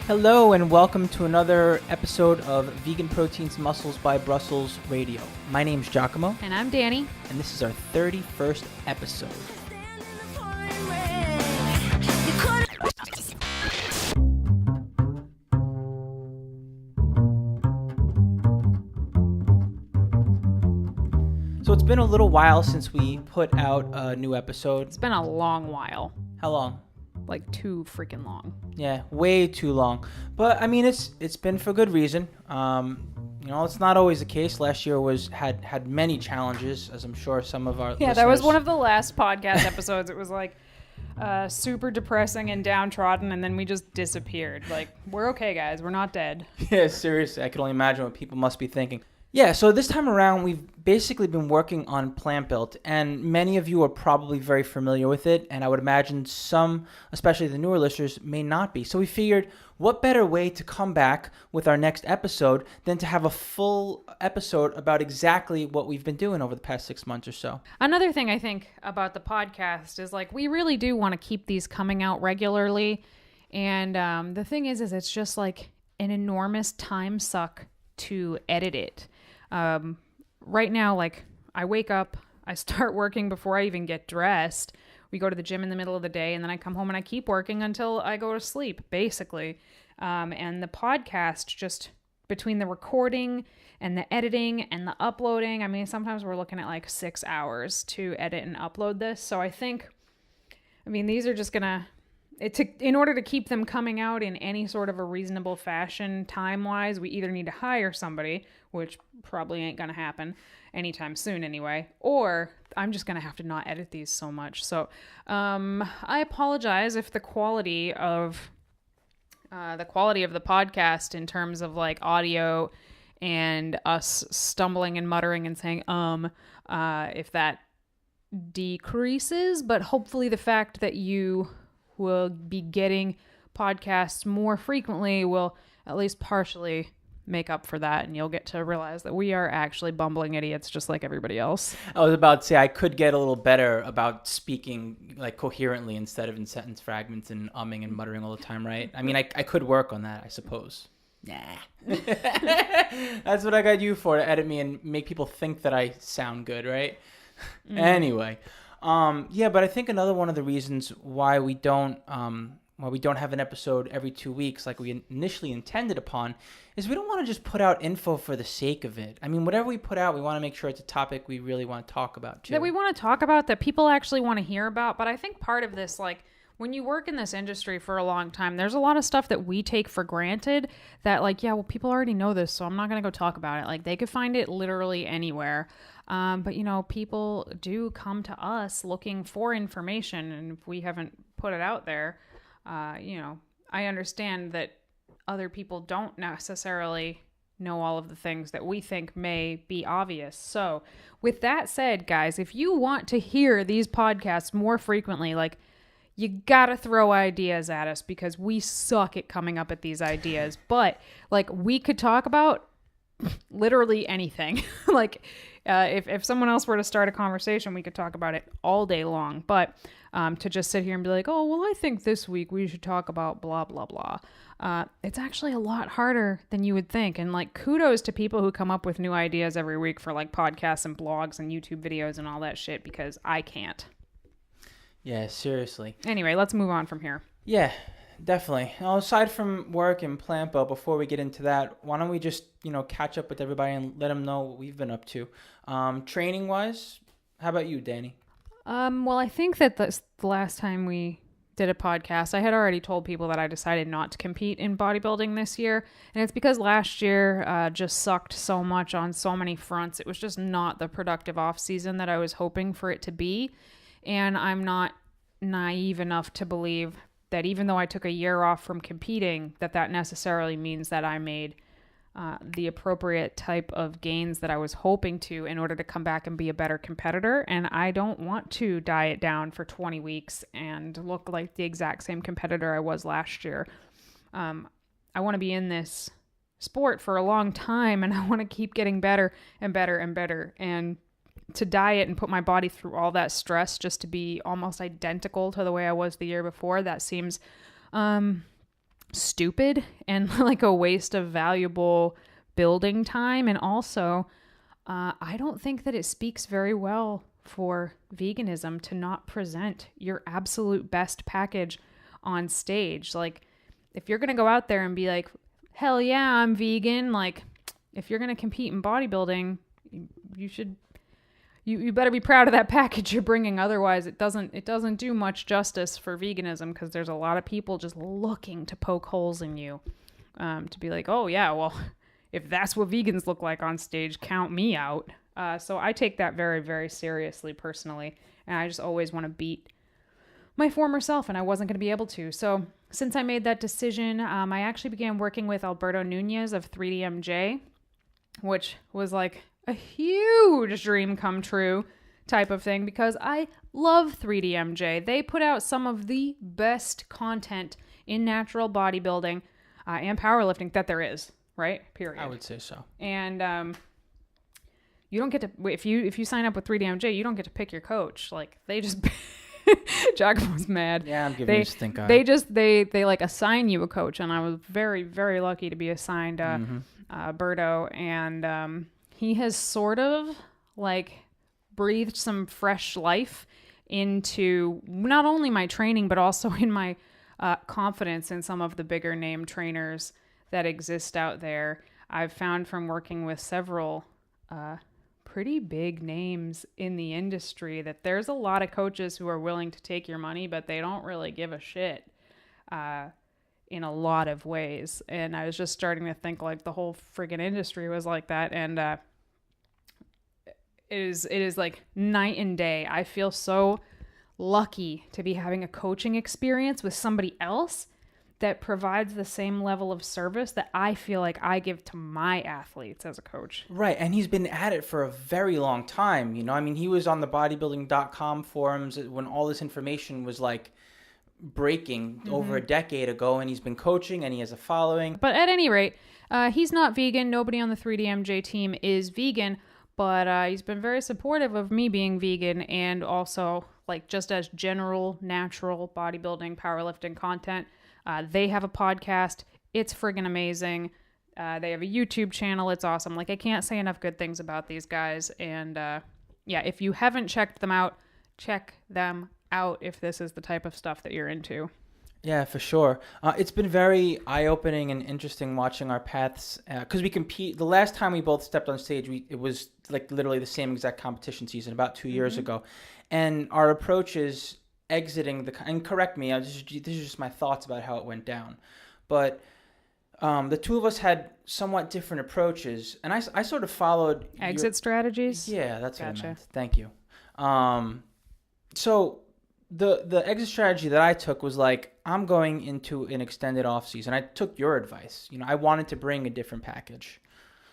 Hello and welcome to another episode of Vegan Proteins Muscles by Brussels Radio. My name's Giacomo. And I'm Danny. And this is our 31st episode. So it's been a little while since we put out a new episode. It's been a long while. How long? Like too freaking long. Yeah, way too long. But I mean, it's been for good reason. It's not always the case. Last year had many challenges, as I'm sure some of our listeners... that was one of the last podcast episodes. It was like super depressing and downtrodden, and then we just disappeared. Like, we're okay, guys. We're not dead. Yeah, seriously. I can only imagine what people must be thinking. Yeah, so this time around, we've basically been working on Plantbuilt, and many of you are probably very familiar with it, and I would imagine some, especially the newer listeners, may not be. So we figured, what better way to come back with our next episode than to have a full episode about exactly what we've been doing over the past 6 months or so. Another thing I think about the podcast is, like, we really do want to keep these coming out regularly, and the thing is it's just, like, an enormous time suck to edit it. Right now, like, I wake up, I start working before I even get dressed. We go to the gym in the middle of the day, and then I come home and I keep working until I go to sleep, basically. And the podcast, just between the recording and the editing and the uploading, I mean, sometimes we're looking at like 6 hours to edit and upload this. So I think, these are just gonna... in order to keep them coming out in any sort of a reasonable fashion time-wise, we either need to hire somebody, which probably ain't going to happen anytime soon anyway, or I'm just going to have to not edit these so much. So I apologize if the quality of the podcast in terms of like audio and us stumbling and muttering and saying if that decreases, but hopefully the fact that you will be getting podcasts more frequently will at least partially make up for that, and you'll get to realize that we are actually bumbling idiots just like everybody else. I was about to say I could get a little better about speaking like coherently instead of in sentence fragments and umming and muttering all the time, right? I mean, I could work on that, I suppose. Nah. That's what I got you for, to edit me and make people think that I sound good, right? Anyway. But I think another one of the reasons why we don't have an episode every 2 weeks like we initially intended upon is we don't want to just put out info for the sake of it. I mean, whatever we put out, we want to make sure it's a topic we really want to talk about too. That we want to talk about, that people actually want to hear about. But I think part of this, like, when you work in this industry for a long time, there's a lot of stuff that we take for granted that, like, yeah, well, people already know this, so I'm not going to go talk about it. Like, they could find it literally anywhere. But, people do come to us looking for information, and if we haven't put it out there, I understand that other people don't necessarily know all of the things that we think may be obvious. So with that said, guys, if you want to hear these podcasts more frequently, like, you gotta throw ideas at us because we suck at coming up with these ideas. But, like, we could talk about literally anything. Like, if someone else were to start a conversation, we could talk about it all day long. But to just sit here and be like, oh, well, I think this week we should talk about blah, blah, blah. It's actually a lot harder than you would think. And, like, kudos to people who come up with new ideas every week for, like, podcasts and blogs and YouTube videos and all that shit, because I can't. Yeah, seriously. Anyway, let's move on from here. Yeah, definitely. Now, aside from work and Plantbuilt, before we get into that, why don't we just, catch up with everybody and let them know what we've been up to. Training-wise, how about you, Danny? Well, I think that the last time we did a podcast, I had already told people that I decided not to compete in bodybuilding this year. And it's because last year just sucked so much on so many fronts. It was just not the productive off-season that I was hoping for it to be. And I'm not naive enough to believe that even though I took a year off from competing, that necessarily means that I made the appropriate type of gains that I was hoping to in order to come back and be a better competitor. And I don't want to diet down for 20 weeks and look like the exact same competitor I was last year. I want to be in this sport for a long time, and I want to keep getting better and better and better. And to diet and put my body through all that stress just to be almost identical to the way I was the year before, that seems stupid and like a waste of valuable building time. And also, I don't think that it speaks very well for veganism to not present your absolute best package on stage. Like, if you're going to go out there and be like, hell yeah, I'm vegan. Like, if you're going to compete in bodybuilding, you better be proud of that package you're bringing. Otherwise, it doesn't do much justice for veganism, because there's a lot of people just looking to poke holes in you, to be like, oh yeah, well, if that's what vegans look like on stage, count me out. So I take that very, very seriously personally, and I just always want to beat my former self, and I wasn't going to be able to. So since I made that decision, I actually began working with Alberto Nunez of 3DMJ, which was like a huge dream come true type of thing, because I love 3DMJ. They put out some of the best content in natural bodybuilding and powerlifting that there is, right? Period. I would say so. And you don't get to, if you sign up with 3DMJ, you don't get to pick your coach. Like, they just Giacomo's mad. Yeah, I'm giving you a stink eye. They like assign you a coach, and I was very, very lucky to be assigned Berto, and he has sort of like breathed some fresh life into not only my training, but also in my confidence in some of the bigger name trainers that exist out there. I've found from working with several pretty big names in the industry that there's a lot of coaches who are willing to take your money, but they don't really give a shit in a lot of ways. And I was just starting to think like the whole friggin' industry was like that. And it is like night and day. I feel so lucky to be having a coaching experience with somebody else that provides the same level of service that I feel like I give to my athletes as a coach. Right, and he's been at it for a very long time, you know? I mean, he was on the bodybuilding.com forums when all this information was like breaking over a decade ago, and he's been coaching and he has a following. But at any rate, he's not vegan. Nobody on the 3DMJ team is vegan, but he's been very supportive of me being vegan, and also like just as general natural bodybuilding, powerlifting content. They have a podcast. It's friggin' amazing. They have a YouTube channel. It's awesome. Like, I can't say enough good things about these guys. And yeah, if you haven't checked them out, check them out if this is the type of stuff that you're into. Yeah, for sure. It's been very eye-opening and interesting watching our paths, because we compete. The last time we both stepped on stage, it was like literally the same exact competition season about 2 years ago. And our approach is exiting and correct me, this is just my thoughts about how it went down, but the two of us had somewhat different approaches, and I sort of followed exit strategies. Yeah, that's what I meant. Thank you. So the exit strategy that I took was like, I'm going into an extended off season. I took your advice. You know, I wanted to bring a different package.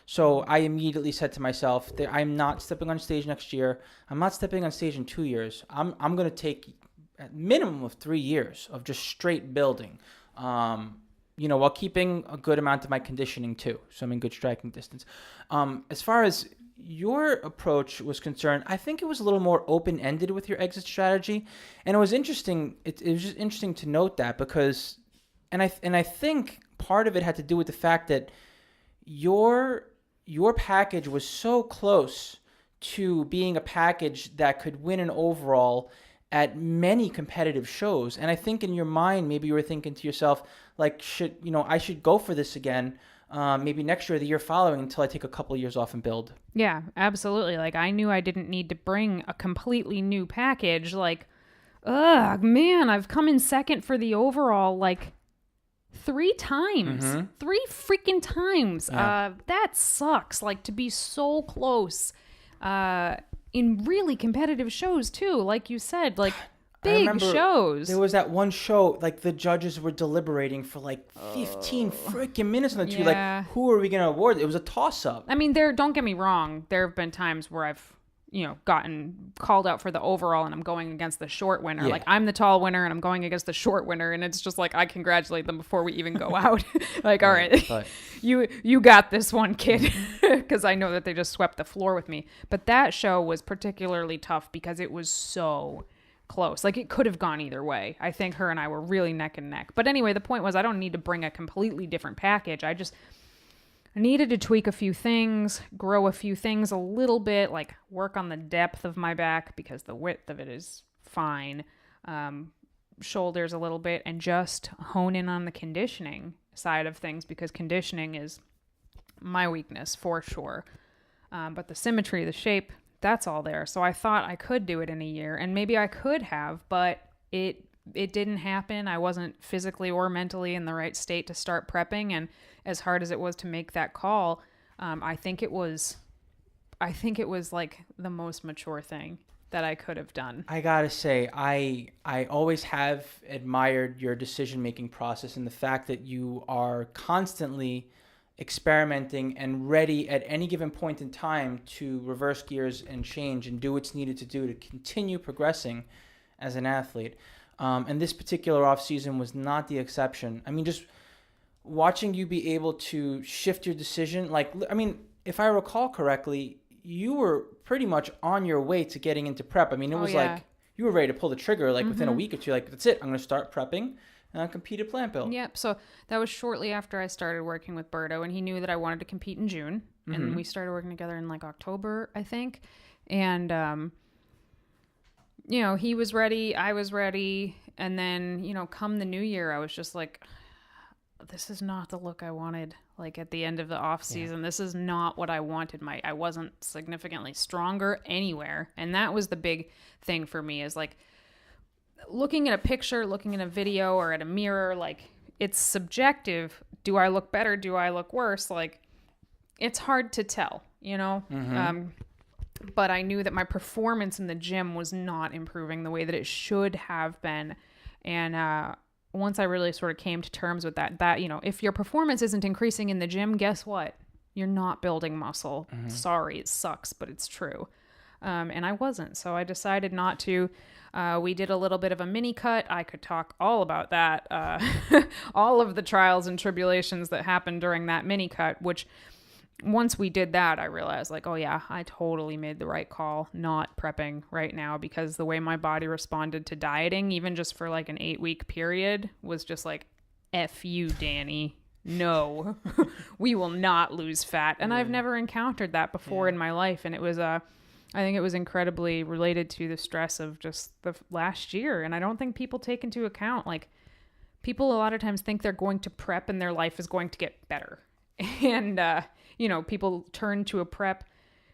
So I immediately said to myself that I'm not stepping on stage next year. I'm not stepping on stage in 2 years. I'm going to take a minimum of 3 years of just straight building, you know, while keeping a good amount of my conditioning too. So I'm in good striking distance. As far as your approach was concerned, I think it was a little more open-ended with your exit strategy. And it was interesting. It was just interesting to note that, because, and I think part of it had to do with the fact that your package was so close to being a package that could win an overall at many competitive shows. And I think in your mind, maybe you were thinking to yourself, like, I should go for this again, maybe next year or the year following, until I take a couple of years off and build. Yeah, absolutely. Like, I knew I didn't need to bring a completely new package. Like, ugh, man, I've come in second for the overall, like, 3 times. 3 freaking times. Yeah. That sucks. Like, to be so close in really competitive shows too, like you said, like big shows. There was that one show, like the judges were deliberating for like 15 freaking minutes on the two. Like, who are we going to award? It was a toss-up. I mean, don't get me wrong. There have been times where I've, gotten called out for the overall and I'm going against the short winner. Yeah. Like, I'm the tall winner and I'm going against the short winner, and it's just like, I congratulate them before we even go out. Like, all right, but you got this one, kid, because I know that they just swept the floor with me. But that show was particularly tough because it was so close. Like, it could have gone either way. I think her and I were really neck and neck. But anyway, the point was I don't need to bring a completely different package. I just needed to tweak a few things, grow a few things a little bit, like work on the depth of my back because the width of it is fine. Shoulders a little bit, and just hone in on the conditioning side of things because conditioning is my weakness for sure. But the symmetry, the shape, that's all there. So I thought I could do it in a year, and maybe I could have, but it didn't happen. I wasn't physically or mentally in the right state to start prepping, and as hard as it was to make that call, I think it was like the most mature thing that I could have done. I gotta say, I always have admired your decision-making process and the fact that you are constantly experimenting and ready at any given point in time to reverse gears and change and do what's needed to do to continue progressing as an athlete. And this particular off season was not the exception. I mean, just watching you be able to shift your decision, if I recall correctly, you were pretty much on your way to getting into prep. I mean, it was like you were ready to pull the trigger within a week or two. Like, that's it. I'm going to start prepping and compete at Plantbuilt. Yep. So that was shortly after I started working with Berto, and he knew that I wanted to compete in June. And we started working together in October, I think. And, he was ready. I was ready. And then, come the new year, I was just like, this is not the look I wanted. At the end of the off season, This is not what I wanted. I wasn't significantly stronger anywhere. And that was the big thing for me is looking at a picture, looking at a video or at a mirror, it's subjective. Do I look better? Do I look worse? It's hard to tell, but I knew that my performance in the gym was not improving the way that it should have been. And, once I really sort of came to terms with that, if your performance isn't increasing in the gym, guess what? You're not building muscle. Sorry, it sucks, but it's true. And I wasn't. So I decided not to. We did a little bit of a mini cut. I could talk all about that. All of the trials and tribulations that happened during that mini cut, which once we did that, I realized I totally made the right call not prepping right now, because the way my body responded to dieting, even just for an 8-week period, was just F you, Danny. No, we will not lose fat. And I've never encountered that before in my life. And it was, I think it was incredibly related to the stress of just the last year. And I don't think people take into account, people a lot of times think they're going to prep and their life is going to get better. And, people turn to a prep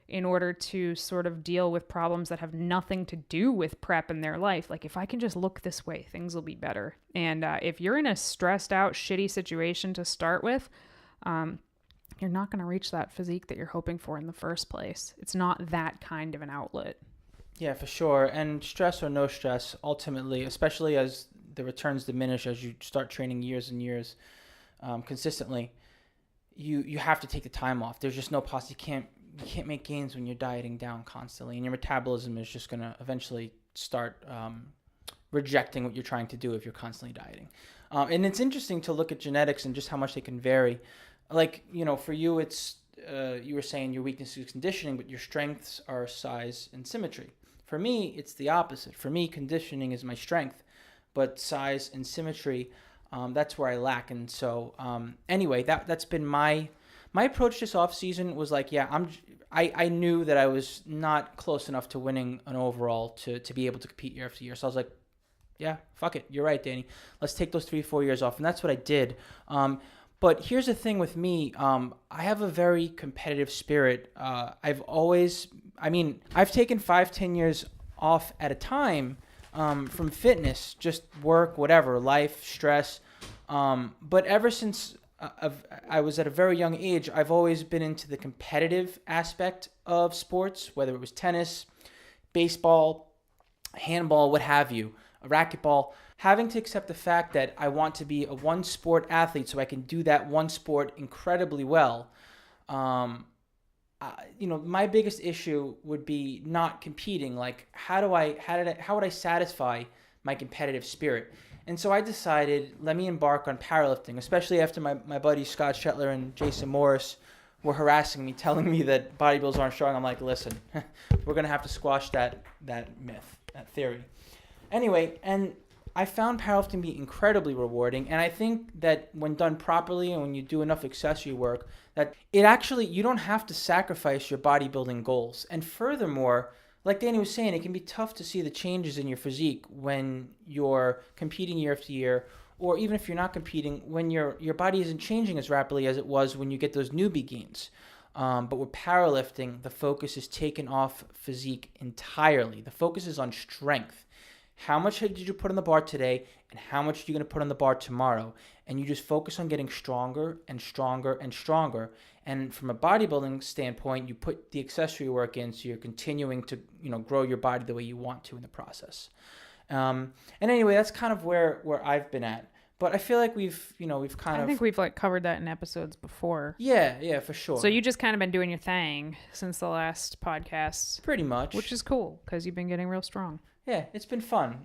in order to sort of deal with problems that have nothing to do with prep in their life. If I can just look this way, things will be better. And if you're in a stressed out, shitty situation to start with, you're not going to reach that physique that you're hoping for in the first place. It's not that kind of an outlet. Yeah, for sure. And stress or no stress, ultimately, especially as the returns diminish as you start training years and years consistently, you have to take the time off. There's just no possibility. You can't make gains when you're dieting down constantly, and your metabolism is just going to eventually start rejecting what you're trying to do if you're constantly dieting. And it's interesting to look at genetics and just how much they can vary. For you, it's you were saying your weakness is conditioning, but your strengths are size and symmetry. For me, it's the opposite. For me, conditioning is my strength, but size and symmetry, that's where I lack. And so anyway, that's been my approach this off season was I knew that I was not close enough to winning an overall to be able to compete year after year. So I was like, yeah, fuck it. You're right, Danny. Let's take those 3-4 years off. And that's what I did. But here's the thing with me. I have a very competitive spirit. I've taken 5-10 years off at a time from fitness, just work, whatever, life, stress. But ever since I was at a very young age, I've always been into the competitive aspect of sports, whether it was tennis, baseball, handball, what have you, a racquetball. Having to accept the fact that I want to be a one-sport athlete so I can do that one sport incredibly well. My biggest issue would be not competing. How would I satisfy my competitive spirit? And so I decided, let me embark on powerlifting, especially after my buddies Scott Shetler and Jason Morris were harassing me, telling me that bodybuilders aren't strong. I'm like, listen, we're going to have to squash that myth, that theory. Anyway, and I found powerlifting to be incredibly rewarding, and I think that when done properly and when you do enough accessory work, that it actually, you don't have to sacrifice your bodybuilding goals. And furthermore, like Danny was saying, it can be tough to see the changes in your physique when you're competing year after year, or even if you're not competing, when your body isn't changing as rapidly as it was when you get those newbie gains. But with powerlifting, the focus is taken off physique entirely. The focus is on strength. How much did you put on the bar today, and how much are you going to put on the bar tomorrow? And you just focus on getting stronger and stronger and stronger. And from a bodybuilding standpoint, you put the accessory work in, so you're continuing to, grow your body the way you want to in the process. And anyway, that's kind of where I've been at. But I feel like we've kind of... I think we've covered that in episodes before. Yeah, for sure. So you just kind of been doing your thing since the last podcast. Pretty much. Which is cool, because you've been getting real strong. Yeah, it's been fun,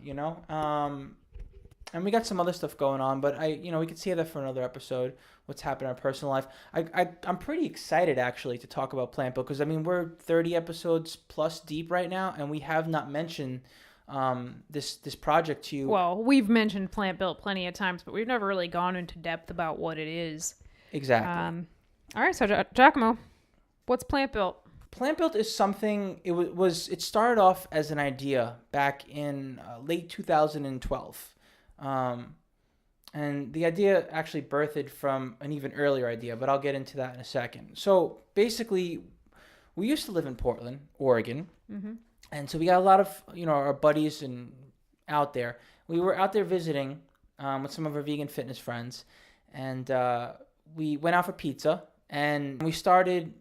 and we got some other stuff going on, but we could save that for another episode, what's happened in our personal life. I'm pretty excited, actually, to talk about Plantbuilt, because, we're 30 episodes plus deep right now, and we have not mentioned this project to you. Well, we've mentioned Plantbuilt plenty of times, but we've never really gone into depth about what it is. Exactly. All right, so Giacomo, what's Plantbuilt? Plantbuilt is something, it started off as an idea back in late 2012. And the idea actually birthed from an even earlier idea, but I'll get into that in a second. So basically, we used to live in Portland, Oregon. Mm-hmm. And so we got a lot of, our buddies out there. We were out there visiting with some of our vegan fitness friends. And we went out for pizza. And we started,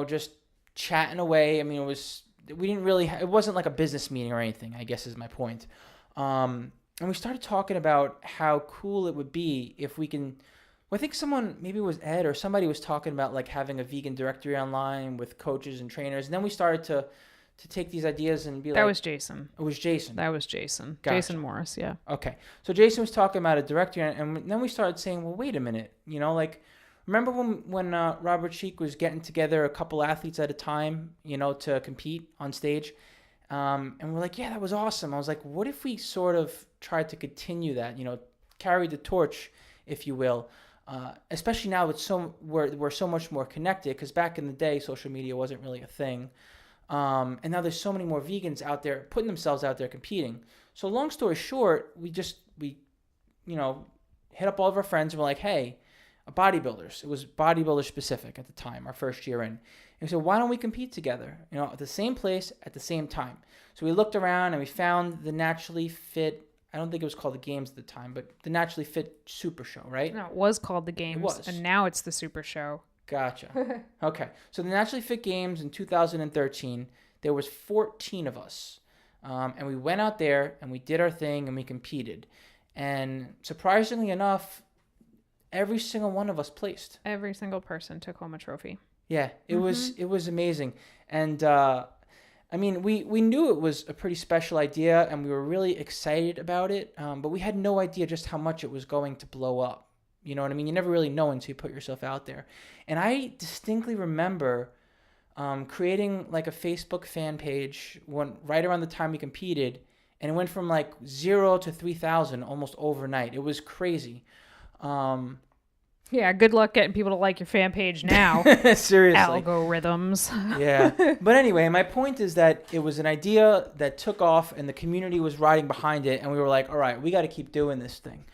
just chatting away. It wasn't like a business meeting or anything, I guess is my point. And we started talking about how cool it would be if we can, I think someone, maybe it was Ed or somebody was talking about like having a vegan directory online with coaches and trainers. And then we started to take these ideas and be like... That was Jason. It was Jason. That was Jason. Gotcha. Jason Morris, yeah. Okay. So Jason was talking about a directory, and then we started saying, well, wait a minute, remember when Robert Sheik was getting together a couple athletes at a time, to compete on stage? And we're like, yeah, that was awesome. I was like, what if we sort of tried to continue that, carry the torch, if you will, especially now we're so much more connected, because back in the day, social media wasn't really a thing. And now there's so many more vegans out there putting themselves out there competing. So long story short, we hit up all of our friends and we're like, hey, bodybuilders. It was bodybuilder specific at the time, our first year in. And we said, why don't we compete together, at the same place at the same time? So we looked around and we found the Naturally Fit, I don't think it was called the Games at the time, but the Naturally Fit Super Show, right? No, it was called the Games. It was. And now it's the Super Show. Gotcha. Okay. So the Naturally Fit Games in 2013, there was 14 of us. And we went out there and we did our thing and we competed. And surprisingly enough, every single one of us placed. Every single person took home a trophy. Yeah, it was amazing. And we knew it was a pretty special idea and we were really excited about it, but we had no idea just how much it was going to blow up. You know what I mean? You never really know until you put yourself out there. And I distinctly remember creating like a Facebook fan page right around the time we competed, and it went from like 0 to 3,000 almost overnight. It was crazy. Yeah, good luck getting people to like your fan page now. Seriously. Algorithms. Yeah. But anyway, my point is that it was an idea that took off and the community was riding behind it, and we were like, all right, we got to keep doing this thing.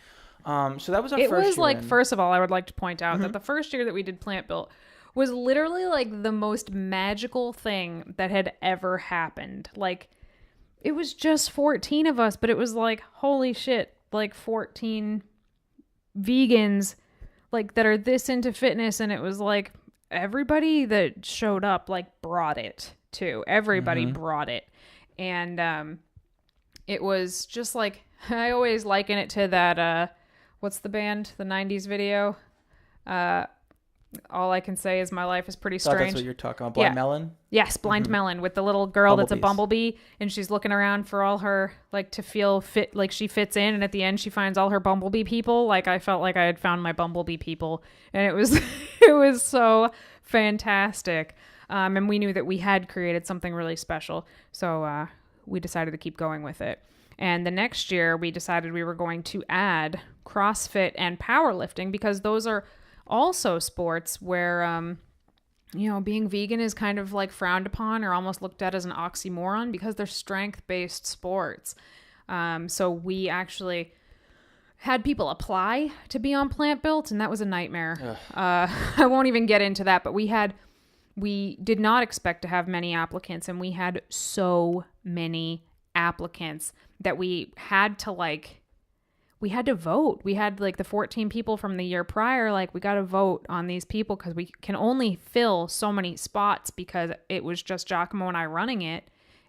So that was our first year. It was like, first of all, I would like to point out that the first year that we did Plantbuilt was literally like the most magical thing that had ever happened. Like, it was just 14 of us, but it was like, holy shit, like 14 vegans like that are this into fitness. And it was like everybody that showed up like brought it too. Everybody brought it. And it was just like, I always liken it to that what's the band? The 90s video? All I can say is my life is pretty strange. That's what you're talking about. Blind Melon? Yes, Blind Melon, with the little girl that's a bumblebee, and she's looking around for all her, like, to feel fit, like she fits in, and at the end she finds all her bumblebee people. Like, I felt like I had found my bumblebee people, and it was it was so fantastic. And we knew that we had created something really special, so we decided to keep going with it. And the next year we decided we were going to add CrossFit and powerlifting, because those are also sports where, being vegan is kind of like frowned upon or almost looked at as an oxymoron because they're strength-based sports. So we actually had people apply to be on Plantbuilt, and that was a nightmare. I won't even get into that, but we did not expect to have many applicants, and we had so many applicants that we had to vote. We had the 14 people from the year prior, we got to vote on these people because we can only fill so many spots because it was just Giacomo and I running it.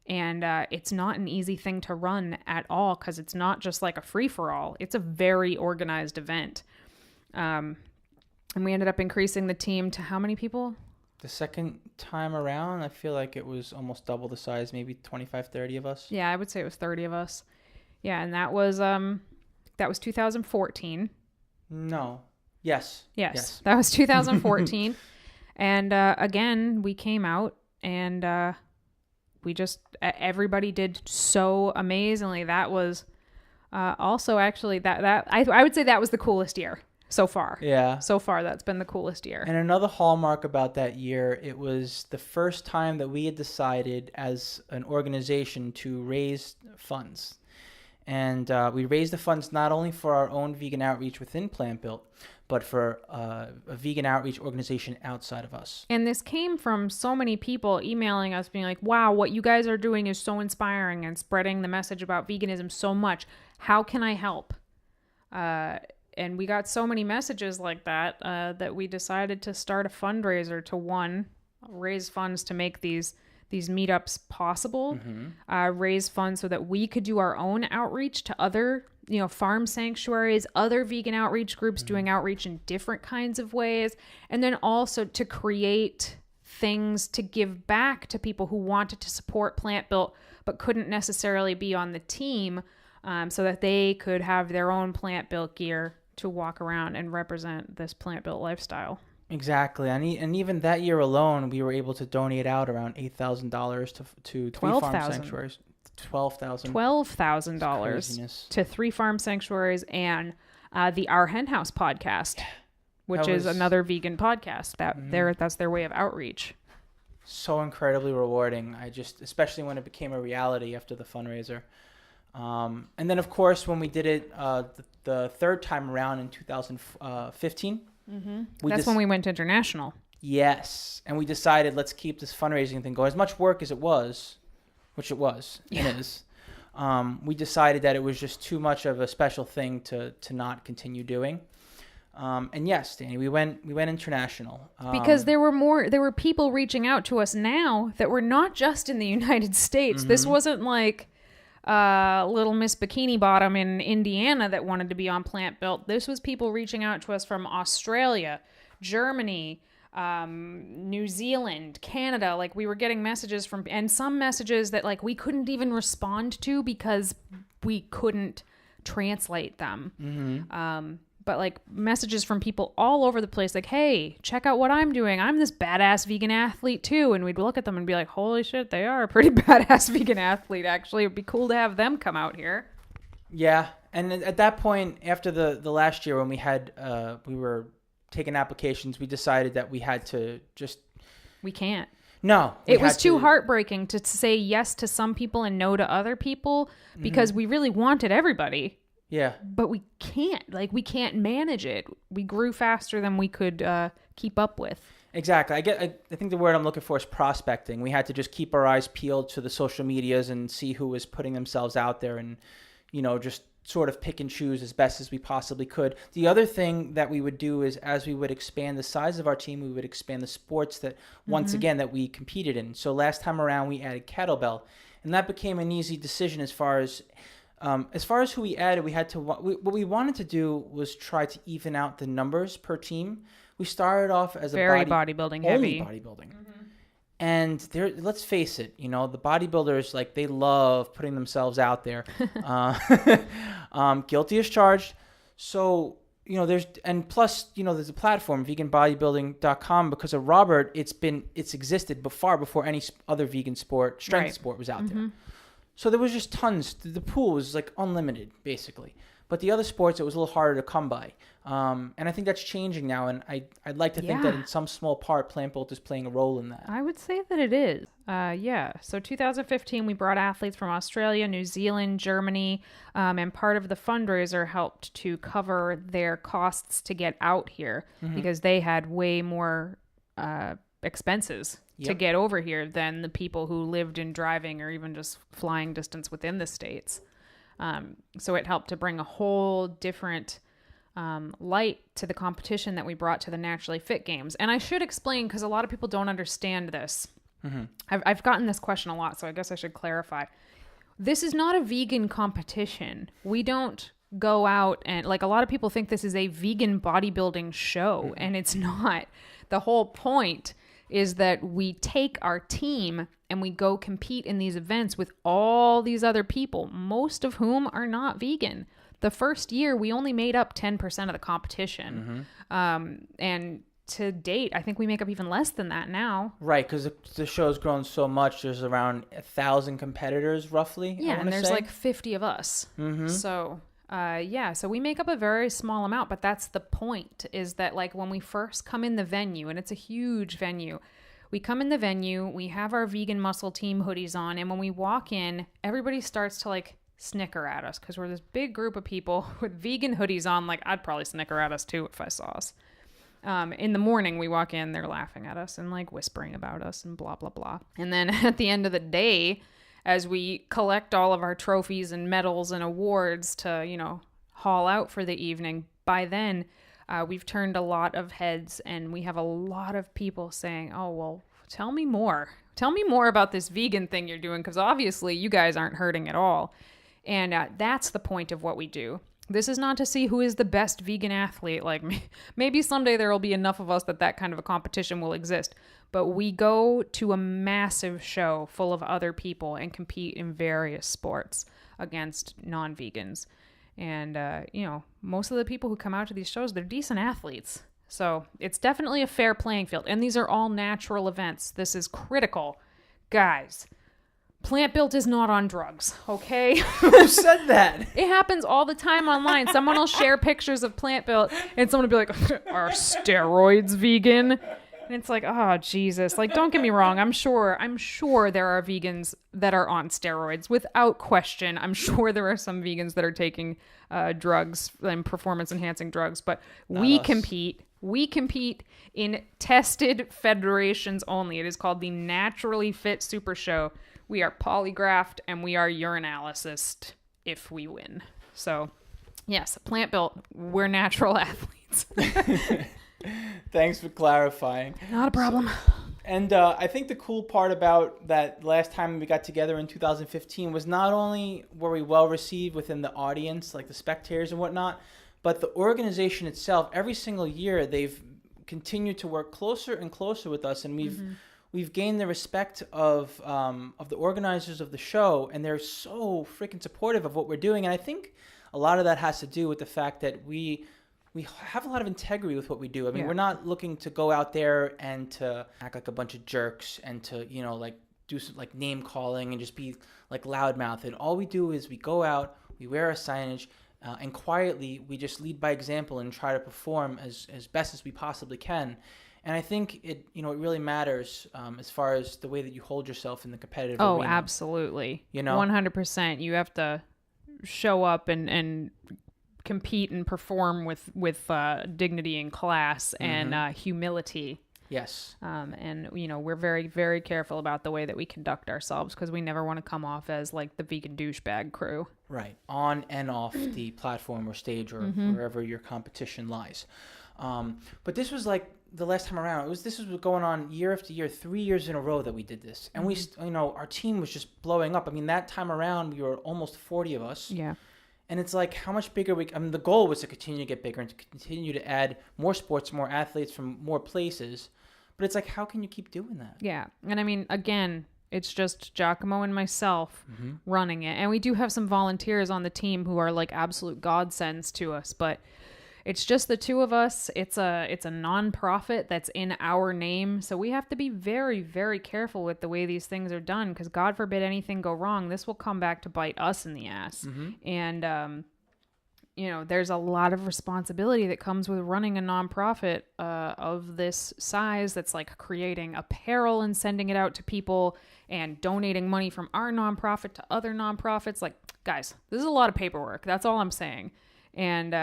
And it's not an easy thing to run at all because it's not just like a free-for-all. It's a very organized event. And we ended up increasing the team to how many people? The second time around, I feel like it was almost double the size, maybe 25, 30 of us. Yeah, I would say it was 30 of us. Yeah, and that was 2014. No. Yes. That was 2014. And again, we came out and everybody did so amazingly. That was also actually that I would say that was the coolest year so far. Yeah. So far, that's been the coolest year. And another hallmark about that year, it was the first time that we had decided as an organization to raise funds. And we raised the funds not only for our own vegan outreach within Plantbuilt, but for a vegan outreach organization outside of us. And this came from so many people emailing us being like, wow, what you guys are doing is so inspiring and spreading the message about veganism so much. How can I help? And we got so many messages like that that we decided to start a fundraiser to raise funds to make these meetups possible, raise funds so that we could do our own outreach to other, farm sanctuaries, other vegan outreach groups doing outreach in different kinds of ways. And then also to create things to give back to people who wanted to support Plantbuilt but couldn't necessarily be on the team, so that they could have their own Plantbuilt gear to walk around and represent this Plantbuilt lifestyle. Exactly. And even that year alone, we were able to donate out around $8,000 to 3 farm sanctuaries. $12,000 to 3 farm sanctuaries and the Our Hen House podcast, which is another vegan podcast. That's their way of outreach. So incredibly rewarding. Especially when it became a reality after the fundraiser. And then, of course, when we did it the third time around in 2015, that's when we went international. Yes. And we decided, let's keep this fundraising thing going. As much work as it was, which it was, and is, we decided that it was just too much of a special thing to not continue doing. And yes, Danny, we went international. Because there were people reaching out to us now that were not just in the United States. This wasn't like little Miss Bikini Bottom in Indiana that wanted to be on Plantbuilt. This was people reaching out to us from Australia, Germany, New Zealand, Canada. We were getting messages and some messages that we couldn't even respond to because we couldn't translate them. But messages from people all over the place, hey, check out what I'm doing. I'm this badass vegan athlete too. And we'd look at them and be like, holy shit, they are a pretty badass vegan athlete. Actually, it'd be cool to have them come out here. Yeah. And at that point, after the last year when we were taking applications, we decided that we had to we can't. No. It was too heartbreaking to say yes to some people and no to other people because we really wanted everybody. Yeah. But we can't. We can't manage it. We grew faster than we could keep up with. Exactly. I think the word I'm looking for is prospecting. We had to just keep our eyes peeled to the social medias and see who was putting themselves out there and, just sort of pick and choose as best as we possibly could. The other thing that we would do is as we would expand the size of our team, we would expand the sports that, once again, that we competed in. So last time around, we added kettlebell. And that became an easy decision as far as who we added. What we wanted to do was try to even out the numbers per team. We started off as very bodybuilding heavy. Only bodybuilding. And let's face it, the bodybuilders, they love putting themselves out there. Guilty as charged. So, there's a platform, veganbodybuilding.com, because of Robert, it's existed far before any other vegan sport, strength sport was out there. So there was just tons. The pool was like unlimited, basically. But the other sports, it was a little harder to come by. And I think that's changing now. And I'd like to think that in some small part, Plantbuilt is playing a role in that. I would say that it is. So 2015, we brought athletes from Australia, New Zealand, Germany, and part of the fundraiser helped to cover their costs to get out here because they had way more expenses to get over here than the people who lived in driving or even just flying distance within the States. So it helped to bring a whole different light to the competition that we brought to the Naturally Fit Games. And I should explain, because a lot of people don't understand this. I've gotten this question a lot, so I guess I should clarify. This is not a vegan competition. We don't go out and, like, a lot of people think this is a vegan bodybuilding show, and it's not. The whole point is that we take our team and we go compete in these events with all these other people, most of whom are not vegan. The first year, we only made up 10% of the competition. And to date, I think we make up even less than that now. Right, because the show's grown so much. There's around 1,000 competitors, roughly. Yeah, and there's like 50 of us. So, so we make up a very small amount, but that's the point, is that like when we first come in the venue, and it's a huge venue, we come in the venue, we have our Vegan Muscle Team hoodies on, and when we walk in, everybody starts to like snicker at us because we're this big group of people with vegan hoodies on. Like, I'd probably snicker at us too if I saw us. In the morning, we walk in, they're laughing at us and like whispering about us and blah, blah, blah. And then at the end of the day, as we collect all of our trophies and medals and awards to, you know, haul out for the evening, by then we've turned a lot of heads and we have a lot of people saying, oh, well, tell me more. Tell me more about this vegan thing you're doing, because obviously you guys aren't hurting at all. And that's the point of what we do. This is not to see who is the best vegan athlete. Like, maybe someday there will be enough of us that kind of a competition will exist. But we go to a massive show full of other people and compete in various sports against non-vegans. And, you know, most of the people who come out to these shows, they're decent athletes. So it's definitely a fair playing field. And these are all natural events. This is critical. Guys, Plantbuilt is not on drugs, okay? Who said that? It happens all the time online. Someone will share pictures of Plantbuilt and someone will be like, are steroids vegan? And it's like, oh, Jesus. Like, don't get me wrong. I'm sure there are vegans that are on steroids. Without question, I'm sure there are some vegans that are taking drugs and performance-enhancing drugs. But we compete in tested federations only. It is called the Naturally Fit Super Show. We are polygraphed and we are urinalysis if we win. So, yes, Plantbuilt, we're natural athletes. Thanks for clarifying. Not a problem. And I think the cool part about that last time we got together in 2015 was not only were we well received within the audience, like the spectators and whatnot, but the organization itself. Every single year, they've continued to work closer and closer with us, and we've gained the respect of the organizers of the show, and they're so freaking supportive of what we're doing. And I think a lot of that has to do with the fact that we have a lot of integrity with what we do. I mean, we're not looking to go out there and to act like a bunch of jerks and to, you know, like do some like name calling and just be like loudmouth. And all we do is we go out, we wear our signage, and quietly we just lead by example and try to perform as best as we possibly can. And I think it really matters as far as the way that you hold yourself in the competitive arena. Oh, absolutely. You know, 100%. You have to show up and compete and perform with dignity and class and humility. Yes. And, you know, we're very, very careful about the way that we conduct ourselves because we never want to come off as like the vegan douchebag crew. Right. On and off the platform or stage or wherever your competition lies. But this was like the last time around. This was going on year after year, 3 years in a row that we did this. And we, our team was just blowing up. I mean, that time around, we were almost 40 of us. Yeah. And it's like how much bigger the goal was to continue to get bigger and to continue to add more sports, more athletes from more places. But it's like, how can you keep doing that? Yeah. And I mean, again, it's just Giacomo and myself running it. And we do have some volunteers on the team who are like absolute godsends to us. But it's just the two of us. It's a nonprofit that's in our name. So we have to be very, very careful with the way these things are done, because God forbid anything go wrong. This will come back to bite us in the ass. And, there's a lot of responsibility that comes with running a nonprofit of this size, that's like creating apparel and sending it out to people and donating money from our nonprofit to other nonprofits. Like, guys, this is a lot of paperwork. That's all I'm saying. And,